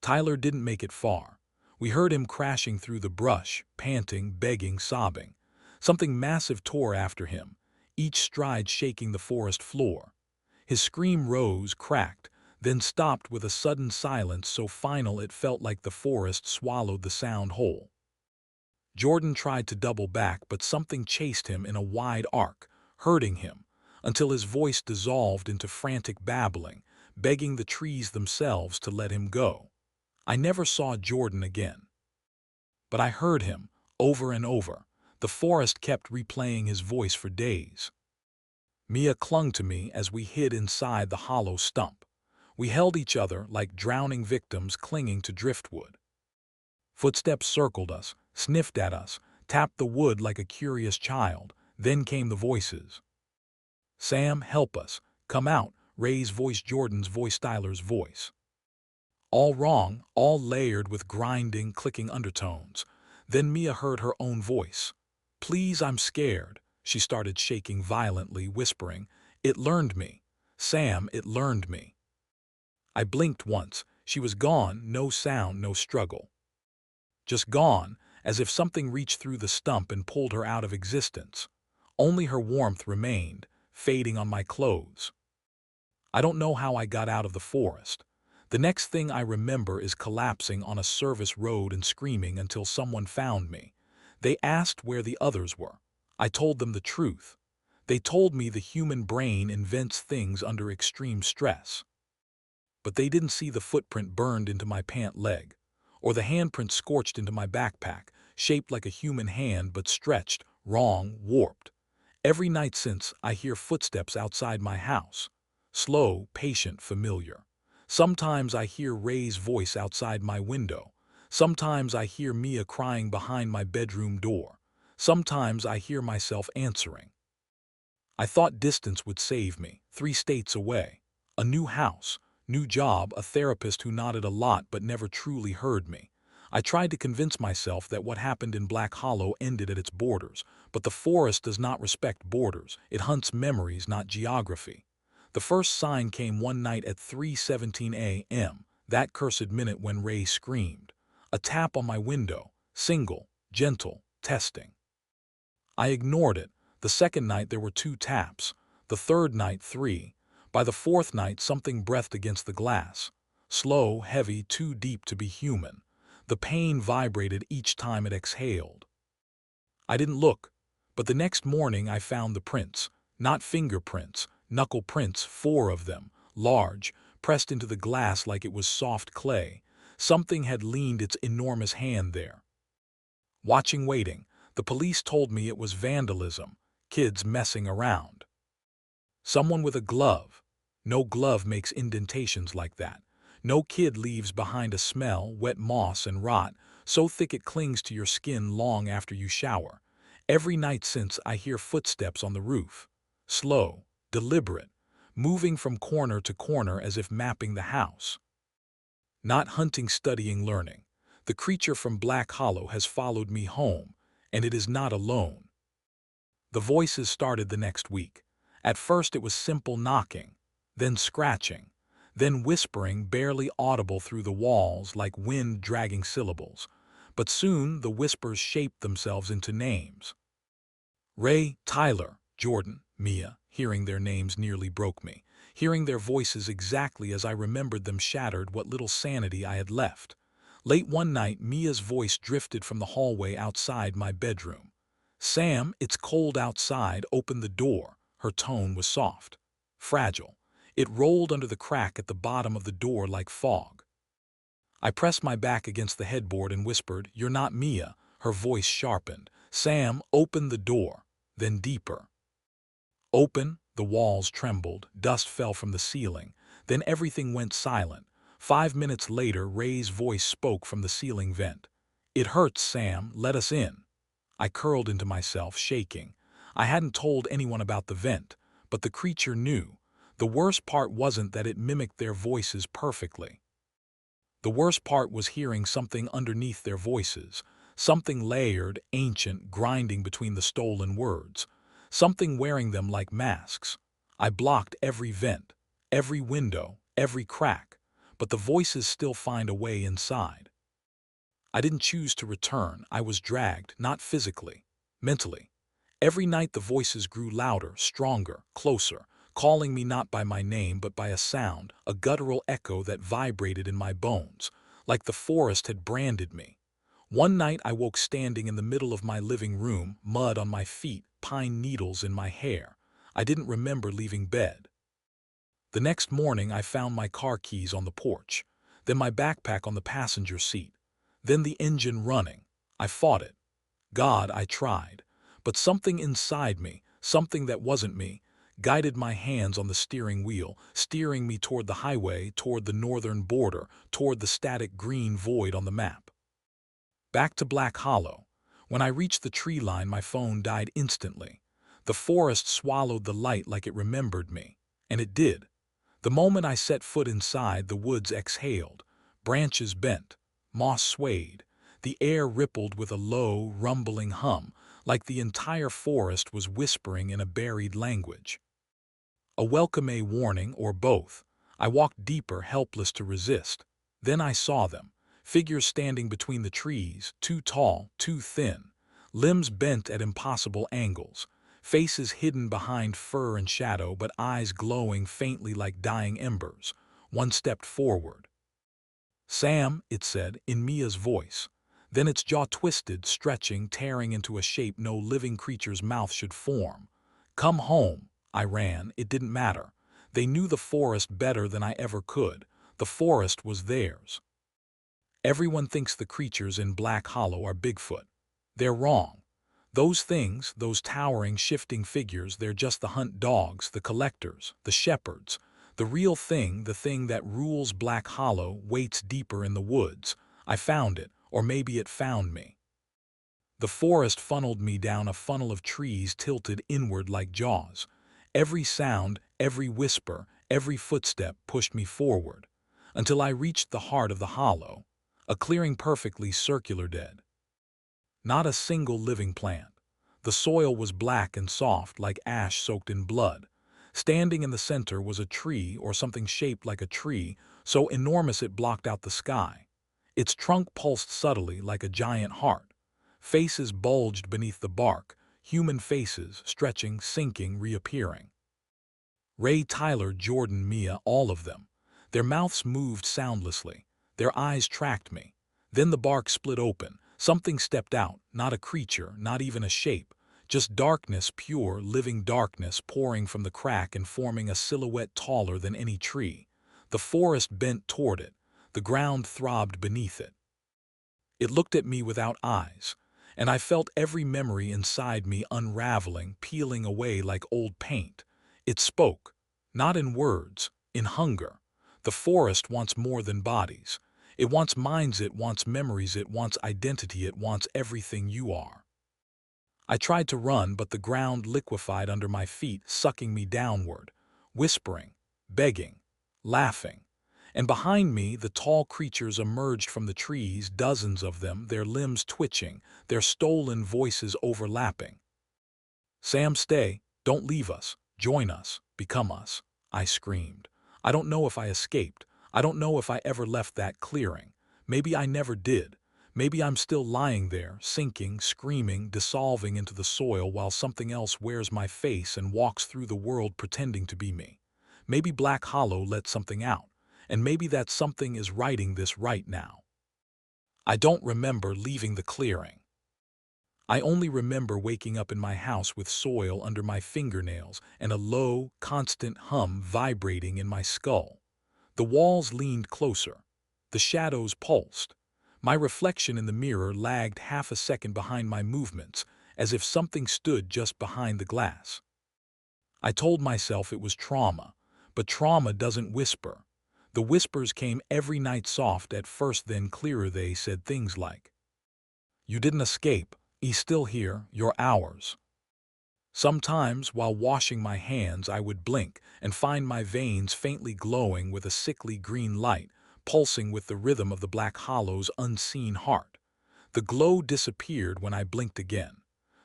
Tyler didn't make it far. We heard him crashing through the brush, panting, begging, sobbing. Something massive tore after him, each stride shaking the forest floor. His scream rose, cracked, then stopped with a sudden silence so final it felt like the forest swallowed the sound whole. Jordan tried to double back, but something chased him in a wide arc, hurting him, until his voice dissolved into frantic babbling, begging the trees themselves to let him go. I never saw Jordan again. But I heard him, over and over. The forest kept replaying his voice for days. Mia clung to me as we hid inside the hollow stump. We held each other like drowning victims clinging to driftwood. Footsteps circled us, sniffed at us, tapped the wood like a curious child. Then came the voices. "Sam, help us. Come out," Ray's voice, Jordan's voice, Tyler's voice. All wrong, all layered with grinding, clicking undertones. Then Mia heard her own voice. "Please, I'm scared." She started shaking violently, whispering, "It learned me. Sam, it learned me." I blinked once. She was gone, no sound, no struggle. Just gone, as if something reached through the stump and pulled her out of existence. Only her warmth remained, fading on my clothes. I don't know how I got out of the forest. The next thing I remember is collapsing on a service road and screaming until someone found me. They asked where the others were. I told them the truth. They told me the human brain invents things under extreme stress. But they didn't see the footprint burned into my pant leg, or the handprint scorched into my backpack, shaped like a human hand but stretched, wrong, warped. Every night since, I hear footsteps outside my house. Slow, patient, familiar. Sometimes I hear Ray's voice outside my window. Sometimes I hear Mia crying behind my bedroom door. Sometimes I hear myself answering. I thought distance would save me, 3 states away. A new house, new job, a therapist who nodded a lot but never truly heard me. I tried to convince myself that what happened in Black Hollow ended at its borders, but the forest does not respect borders. It hunts memories, not geography. The first sign came one night at 3:17 a.m., that cursed minute when Ray screamed. A tap on my window, single, gentle, testing. I ignored it. The second night there were 2 taps. The third night 3. By the fourth night something breathed against the glass. Slow, heavy, too deep to be human. The pain vibrated each time it exhaled. I didn't look, but the next morning I found the prints. Not fingerprints, knuckle prints, 4 of them, large, pressed into the glass like it was soft clay. Something had leaned its enormous hand there. Watching, waiting, the police told me it was vandalism, kids messing around. Someone with a glove. No glove makes indentations like that. No kid leaves behind a smell, wet moss and rot, so thick it clings to your skin long after you shower. Every night since, I hear footsteps on the roof. Slow, deliberate, moving from corner to corner as if mapping the house. Not hunting, studying, learning. The creature from Black Hollow has followed me home, and it is not alone. The voices started the next week. At first it was simple knocking, then scratching, then whispering barely audible through the walls like wind dragging syllables. But soon the whispers shaped themselves into names. Ray, Tyler, Jordan, Mia. Hearing their names nearly broke me. Hearing their voices exactly as I remembered them shattered what little sanity I had left. Late one night, Mia's voice drifted from the hallway outside my bedroom. "Sam, it's cold outside, open the door." Her tone was soft, fragile. It rolled under the crack at the bottom of the door like fog. I pressed my back against the headboard and whispered, "You're not Mia." Her voice sharpened. "Sam, open the door." Then deeper. Open. The walls trembled, dust fell from the ceiling. Then everything went silent. 5 minutes later, Ray's voice spoke from the ceiling vent. "It hurts, Sam, let us in." I curled into myself, shaking. I hadn't told anyone about the vent, but the creature knew. The worst part wasn't that it mimicked their voices perfectly. The worst part was hearing something underneath their voices, something layered, ancient, grinding between the stolen words, something wearing them like masks. I blocked every vent, every window, every crack, but the voices still find a way inside. I didn't choose to return. I was dragged, not physically, mentally. Every night the voices grew louder, stronger, closer, calling me not by my name but by a sound, a guttural echo that vibrated in my bones, like the forest had branded me. One night I woke standing in the middle of my living room, mud on my feet, pine needles in my hair. I didn't remember leaving bed. The next morning I found my car keys on the porch, then my backpack on the passenger seat, then the engine running. I fought it. God, I tried. But something inside me, something that wasn't me, guided my hands on the steering wheel, steering me toward the highway, toward the northern border, toward the static green void on the map. Back to Black Hollow. When I reached the tree line, my phone died instantly. The forest swallowed the light like it remembered me. And it did. The moment I set foot inside, the woods exhaled. Branches bent. Moss swayed. The air rippled with a low, rumbling hum, like the entire forest was whispering in a buried language. A welcome warning, or both. I walked deeper, helpless to resist. Then I saw them. Figures standing between the trees, too tall, too thin. Limbs bent at impossible angles. Faces hidden behind fur and shadow, but eyes glowing faintly like dying embers. One stepped forward. "Sam," it said, in Mia's voice. Then its jaw twisted, stretching, tearing into a shape no living creature's mouth should form. "Come home." I ran. It didn't matter. They knew the forest better than I ever could. The forest was theirs. Everyone thinks the creatures in Black Hollow are Bigfoot. They're wrong. Those things, those towering, shifting figures, they're just the hunt dogs, the collectors, the shepherds. The real thing, the thing that rules Black Hollow, waits deeper in the woods. I found it, or maybe it found me. The forest funneled me down a funnel of trees tilted inward like jaws. Every sound, every whisper, every footstep pushed me forward, until I reached the heart of the hollow, a clearing perfectly circular, dead. Not a single living plant. The soil was black and soft, like ash soaked in blood. Standing in the center was a tree, or something shaped like a tree, so enormous it blocked out the sky. Its trunk pulsed subtly like a giant heart. Faces bulged beneath the bark, human faces, stretching, sinking, reappearing. Ray, Tyler, Jordan, Mia, all of them. Their mouths moved soundlessly. Their eyes tracked me. Then the bark split open. Something stepped out, not a creature, not even a shape. Just darkness, pure, living darkness pouring from the crack and forming a silhouette taller than any tree. The forest bent toward it. The ground throbbed beneath it. It looked at me without eyes, and I felt every memory inside me unraveling, peeling away like old paint. It spoke, not in words, in hunger. The forest wants more than bodies. It wants minds, it wants memories, it wants identity, it wants everything you are. I tried to run, but the ground liquefied under my feet, sucking me downward, whispering, begging, laughing. And behind me, the tall creatures emerged from the trees, dozens of them, their limbs twitching, their stolen voices overlapping. "Sam, stay. Don't leave us. Join us. Become us," I screamed. I don't know if I escaped. I don't know if I ever left that clearing. Maybe I never did. Maybe I'm still lying there, sinking, screaming, dissolving into the soil while something else wears my face and walks through the world pretending to be me. Maybe Black Hollow let something out, and maybe that something is writing this right now. I don't remember leaving the clearing. I only remember waking up in my house with soil under my fingernails and a low, constant hum vibrating in my skull. The walls leaned closer. The shadows pulsed. My reflection in the mirror lagged half a second behind my movements, as if something stood just behind the glass. I told myself it was trauma, but trauma doesn't whisper. The whispers came every night, soft at first, then clearer. They said things like, "You didn't escape. He's still here. You're ours." Sometimes, while washing my hands, I would blink and find my veins faintly glowing with a sickly green light, pulsing with the rhythm of the Black Hollow's unseen heart. The glow disappeared when I blinked again.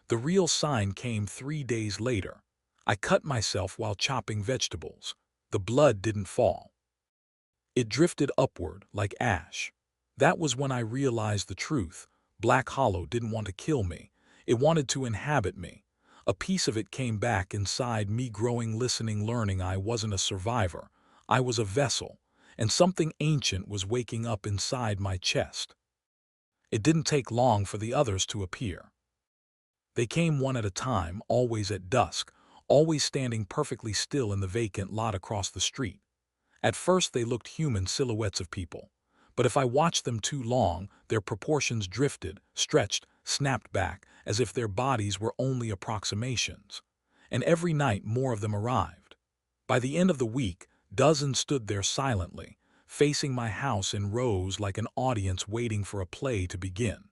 The real sign came 3 days later. I cut myself while chopping vegetables. The blood didn't fall. It drifted upward like ash. That was when I realized the truth. Black Hollow didn't want to kill me. It wanted to inhabit me. A piece of it came back inside me, growing, listening, learning. I wasn't a survivor. I was a vessel, and something ancient was waking up inside my chest. It didn't take long for the others to appear. They came one at a time, always at dusk, always standing perfectly still in the vacant lot across the street. At first they looked human, silhouettes of people. But if I watched them too long, their proportions drifted, stretched, snapped back, as if their bodies were only approximations. And every night more of them arrived. By the end of the week, dozens stood there silently, facing my house in rows like an audience waiting for a play to begin.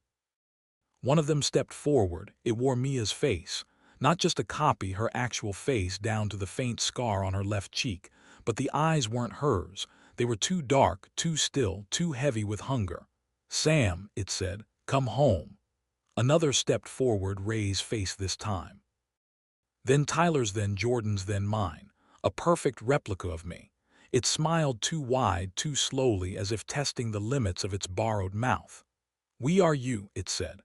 One of them stepped forward. It wore Mia's face, not just a copy, her actual face down to the faint scar on her left cheek, but the eyes weren't hers. They were too dark, too still, too heavy with hunger. "Sam," it said, "come home." Another stepped forward, Ray's face this time. Then Tyler's, then Jordan's, then mine, a perfect replica of me. It smiled too wide, too slowly, as if testing the limits of its borrowed mouth. "We are you," it said.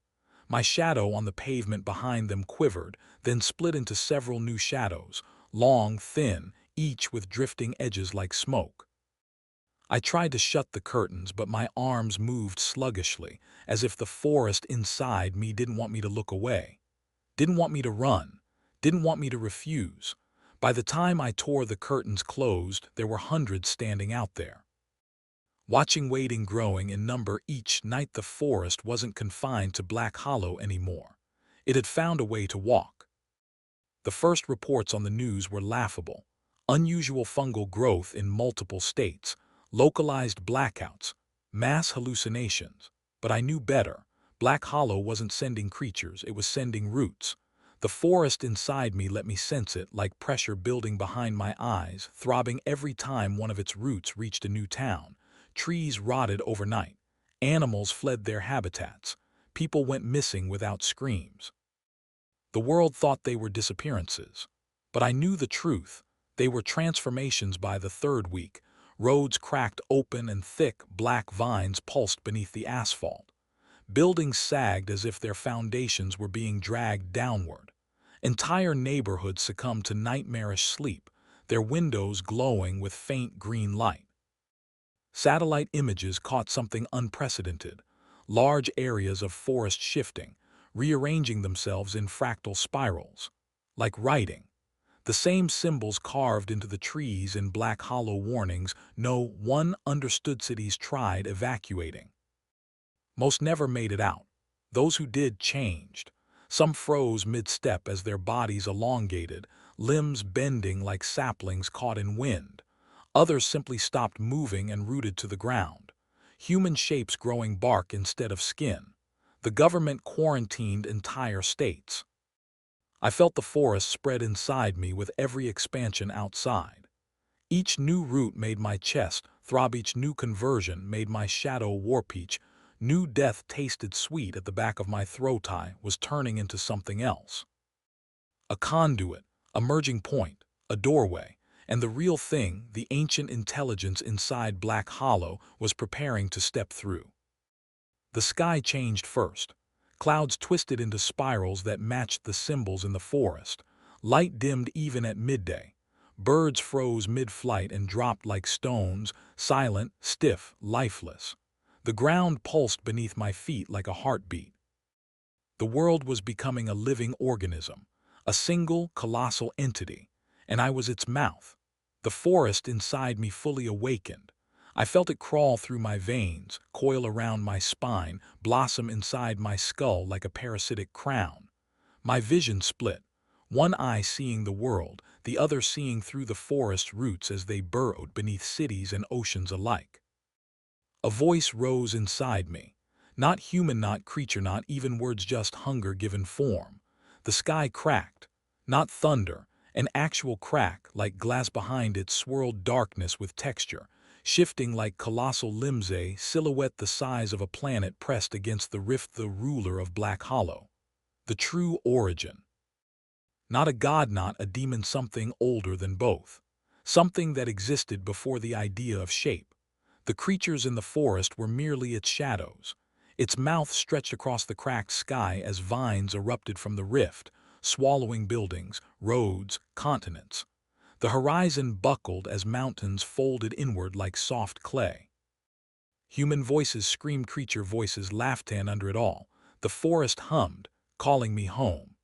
My shadow on the pavement behind them quivered, then split into several new shadows, long, thin, each with drifting edges like smoke. I tried to shut the curtains, but my arms moved sluggishly, as if the forest inside me didn't want me to look away, didn't want me to run, didn't want me to refuse. By the time I tore the curtains closed, there were hundreds standing out there, watching, waiting, growing in number. Each night the forest wasn't confined to Black Hollow anymore. It had found a way to walk. The first reports on the news were laughable. Unusual fungal growth in multiple states, localized blackouts, mass hallucinations. But I knew better. Black Hollow wasn't sending creatures, it was sending roots. The forest inside me let me sense it, like pressure building behind my eyes, throbbing every time one of its roots reached a new town. Trees rotted overnight. Animals fled their habitats. People went missing without screams. The world thought they were disappearances. But I knew the truth. They were transformations. By the third week, roads cracked open and thick black vines pulsed beneath the asphalt. Buildings sagged as if their foundations were being dragged downward. Entire neighborhoods succumbed to nightmarish sleep, their windows glowing with faint green light. Satellite images caught something unprecedented. Large areas of forest shifting, rearranging themselves in fractal spirals. Like writing. The same symbols carved into the trees in Black Hollow, warnings. No one understood. Cities tried evacuating. Most never made it out. Those who did changed. Some froze mid-step as their bodies elongated, limbs bending like saplings caught in wind. Others simply stopped moving and rooted to the ground. Human shapes growing bark instead of skin. The government quarantined entire states. I felt the forest spread inside me with every expansion outside. Each new root made my chest throb, each new conversion made my shadow warp, each new death tasted sweet at the back of my throat. I was turning into something else. A conduit, a merging point, a doorway, and the real thing, the ancient intelligence inside Black Hollow, was preparing to step through. The sky changed first. Clouds twisted into spirals that matched the symbols in the forest. Light dimmed even at midday. Birds froze mid-flight and dropped like stones, silent, stiff, lifeless. The ground pulsed beneath my feet like a heartbeat. The world was becoming a living organism, a single, colossal entity, and I was its mouth. The forest inside me fully awakened. I felt it crawl through my veins, coil around my spine, blossom inside my skull like a parasitic crown. My vision split, one eye seeing the world, the other seeing through the forest's roots as they burrowed beneath cities and oceans alike. A voice rose inside me. Not human, not creature, not even words, just hunger given form. The sky cracked. Not thunder, an actual crack, like glass. Behind it swirled darkness with texture, shifting like colossal limbs, a silhouette the size of a planet pressed against the rift. The ruler of Black Hollow. The true origin. Not a god, not a demon, something older than both. Something that existed before the idea of shape. The creatures in the forest were merely its shadows. Its mouth stretched across the cracked sky as vines erupted from the rift, swallowing buildings, roads, continents. The horizon buckled as mountains folded inward like soft clay. Human voices screamed, creature voices laughed in under it all. The forest hummed, calling me home.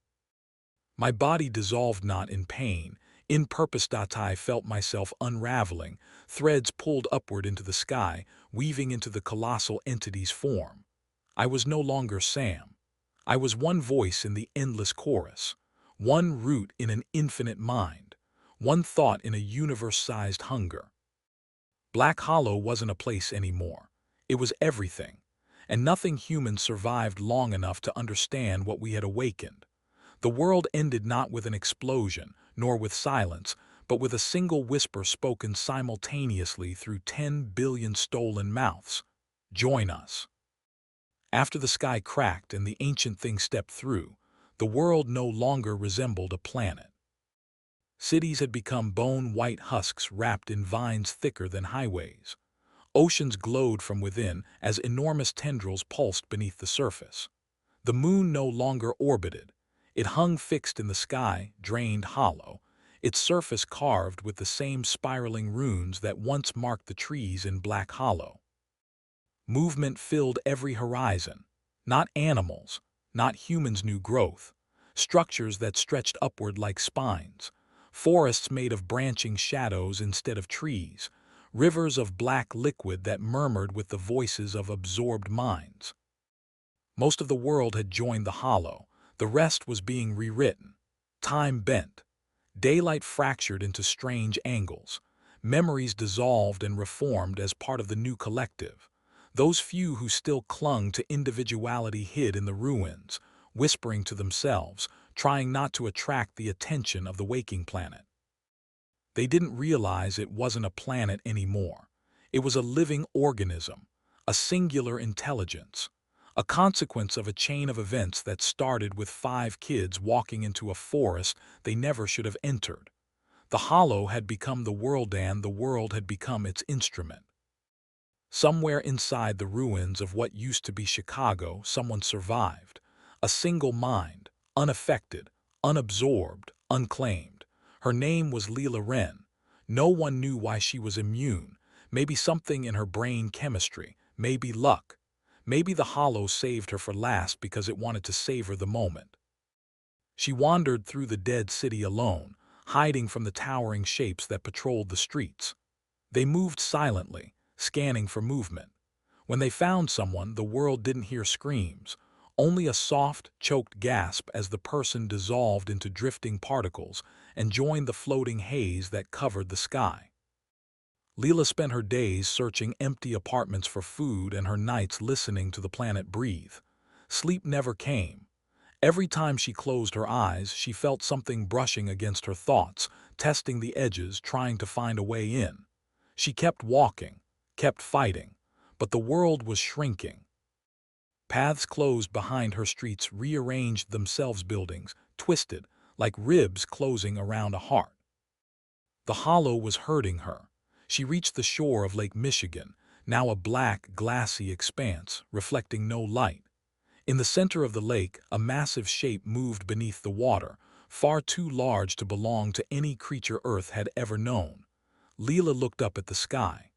My body dissolved not in pain. In purpose I felt myself unraveling, threads pulled upward into the sky, weaving into the colossal entity's form. I was no longer Sam. I was one voice in the endless chorus, one root in an infinite mind, one thought in a universe-sized hunger. Black Hollow wasn't a place anymore. It was everything, and nothing human survived long enough to understand what we had awakened. The world ended not with an explosion, nor with silence, but with a single whisper spoken simultaneously through 10 billion stolen mouths. Join us. After the sky cracked and the ancient thing stepped through, the world no longer resembled a planet. Cities had become bone-white husks wrapped in vines thicker than highways. Oceans glowed from within as enormous tendrils pulsed beneath the surface. The moon no longer orbited. It hung fixed in the sky, drained hollow, its surface carved with the same spiraling runes that once marked the trees in Black Hollow. Movement filled every horizon. Not animals, not humans' new growth. Structures that stretched upward like spines. Forests made of branching shadows instead of trees. Rivers of black liquid that murmured with the voices of absorbed minds. Most of the world had joined the hollow. The rest was being rewritten. Time bent. Daylight fractured into strange angles. Memories dissolved and reformed as part of the new collective. Those few who still clung to individuality hid in the ruins, whispering to themselves, trying not to attract the attention of the waking planet. They didn't realize it wasn't a planet anymore. It was a living organism, a singular intelligence, a consequence of a chain of events that started with 5 kids walking into a forest they never should have entered. The hollow had become the world and the world had become its instrument. Somewhere inside the ruins of what used to be Chicago, someone survived. A single mind, unaffected, unabsorbed, unclaimed. Her name was Leela Wren. No one knew why she was immune. Maybe something in her brain chemistry, maybe luck. Maybe the hollow saved her for last because it wanted to savor the moment. She wandered through the dead city alone, hiding from the towering shapes that patrolled the streets. They moved silently, scanning for movement. When they found someone, the world didn't hear screams, only a soft, choked gasp as the person dissolved into drifting particles and joined the floating haze that covered the sky. Leela spent her days searching empty apartments for food and her nights listening to the planet breathe. Sleep never came. Every time she closed her eyes, she felt something brushing against her thoughts, testing the edges, trying to find a way in. She kept walking, kept fighting, but the world was shrinking. Paths closed behind her, streets rearranged themselves, buildings twisted, like ribs closing around a heart. The hollow was hurting her. She reached the shore of Lake Michigan, now a black, glassy expanse, reflecting no light. In the center of the lake, a massive shape moved beneath the water, far too large to belong to any creature Earth had ever known. Leela looked up at the sky.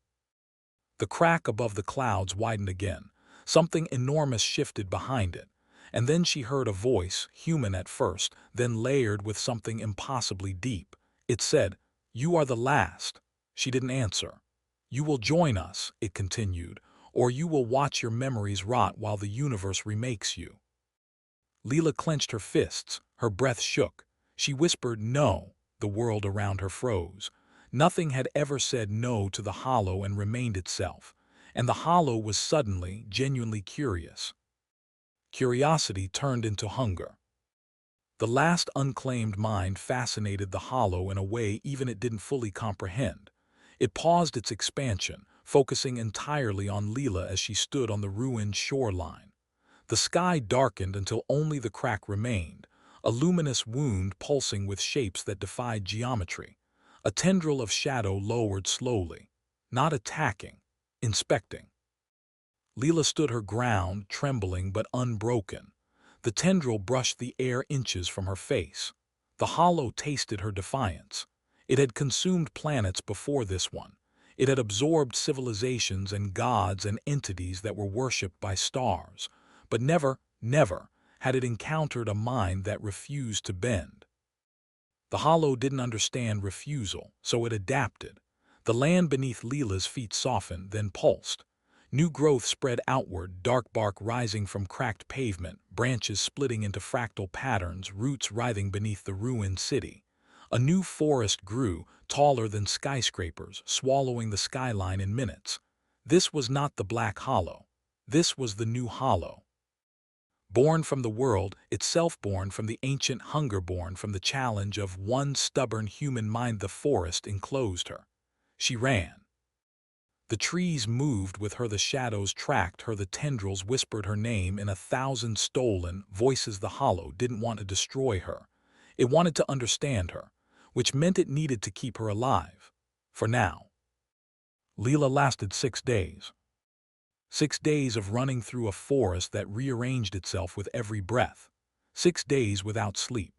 The crack above the clouds widened again. Something enormous shifted behind it. And then she heard a voice, human at first, then layered with something impossibly deep. It said, "You are the last." She didn't answer. "You will join us," it continued, "or you will watch your memories rot while the universe remakes you." Leela clenched her fists. Her breath shook. She whispered, "No." The world around her froze. Nothing had ever said no to the hollow and remained itself. And the hollow was suddenly, genuinely curious. Curiosity turned into hunger. The last unclaimed mind fascinated the hollow in a way even it didn't fully comprehend. It paused its expansion, focusing entirely on Leela as she stood on the ruined shoreline. The sky darkened until only the crack remained, a luminous wound pulsing with shapes that defied geometry. A tendril of shadow lowered slowly, not attacking, inspecting. Leela stood her ground, trembling but unbroken. The tendril brushed the air inches from her face. The hollow tasted her defiance. It had consumed planets before this one. It had absorbed civilizations and gods and entities that were worshipped by stars. But never had it encountered a mind that refused to bend. The hollow didn't understand refusal, so it adapted. The land beneath Leela's feet softened, then pulsed. New growth spread outward, dark bark rising from cracked pavement, branches splitting into fractal patterns, roots writhing beneath the ruined city. A new forest grew, taller than skyscrapers, swallowing the skyline in minutes. This was not the Black Hollow. This was the New Hollow. Born from the world, itself born from the ancient hunger, born from the challenge of one stubborn human mind. The forest enclosed her. She ran. The trees moved with her, the shadows tracked her, the tendrils whispered her name in 1,000 stolen voices. The hollow didn't want to destroy her. It wanted to understand her, which meant it needed to keep her alive. For now. Leela lasted 6 days. 6 days of running through a forest that rearranged itself with every breath. 6 days without sleep.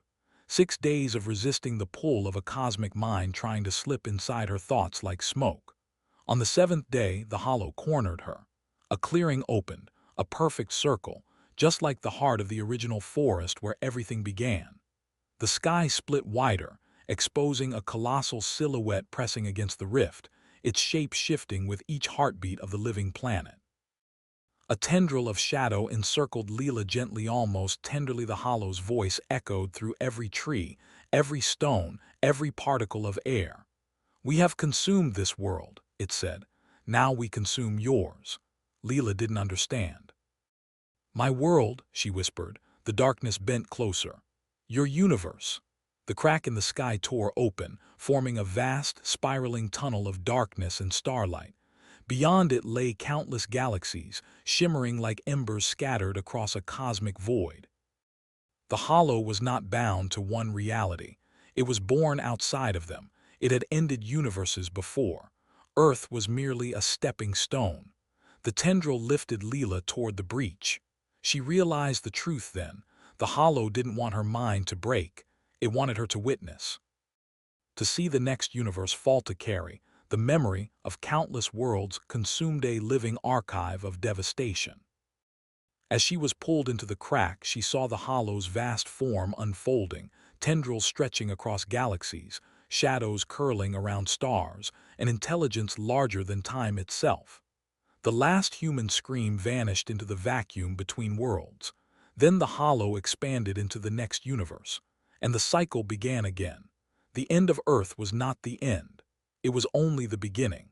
6 days of resisting the pull of a cosmic mind trying to slip inside her thoughts like smoke. On the 7th day, the hollow cornered her. A clearing opened, a perfect circle, just like the heart of the original forest where everything began. The sky split wider, exposing a colossal silhouette pressing against the rift, its shape shifting with each heartbeat of the living planet. A tendril of shadow encircled Leela gently, almost tenderly. The hollow's voice echoed through every tree, every stone, every particle of air. "We have consumed this world," it said. "Now we consume yours." Leela didn't understand. "My world," she whispered. The darkness bent closer. "Your universe." The crack in the sky tore open, forming a vast, spiraling tunnel of darkness and starlight. Beyond it lay countless galaxies, shimmering like embers scattered across a cosmic void. The hollow was not bound to one reality. It was born outside of them. It had ended universes before. Earth was merely a stepping stone. The tendril lifted Leela toward the breach. She realized the truth then. The hollow didn't want her mind to break. It wanted her to witness. To see the next universe fall, to carry the memory of countless worlds consumed, a living archive of devastation. As she was pulled into the crack, she saw the hollow's vast form unfolding, tendrils stretching across galaxies, shadows curling around stars, an intelligence larger than time itself. The last human scream vanished into the vacuum between worlds. Then the hollow expanded into the next universe, and the cycle began again. The end of Earth was not the end. It was only the beginning.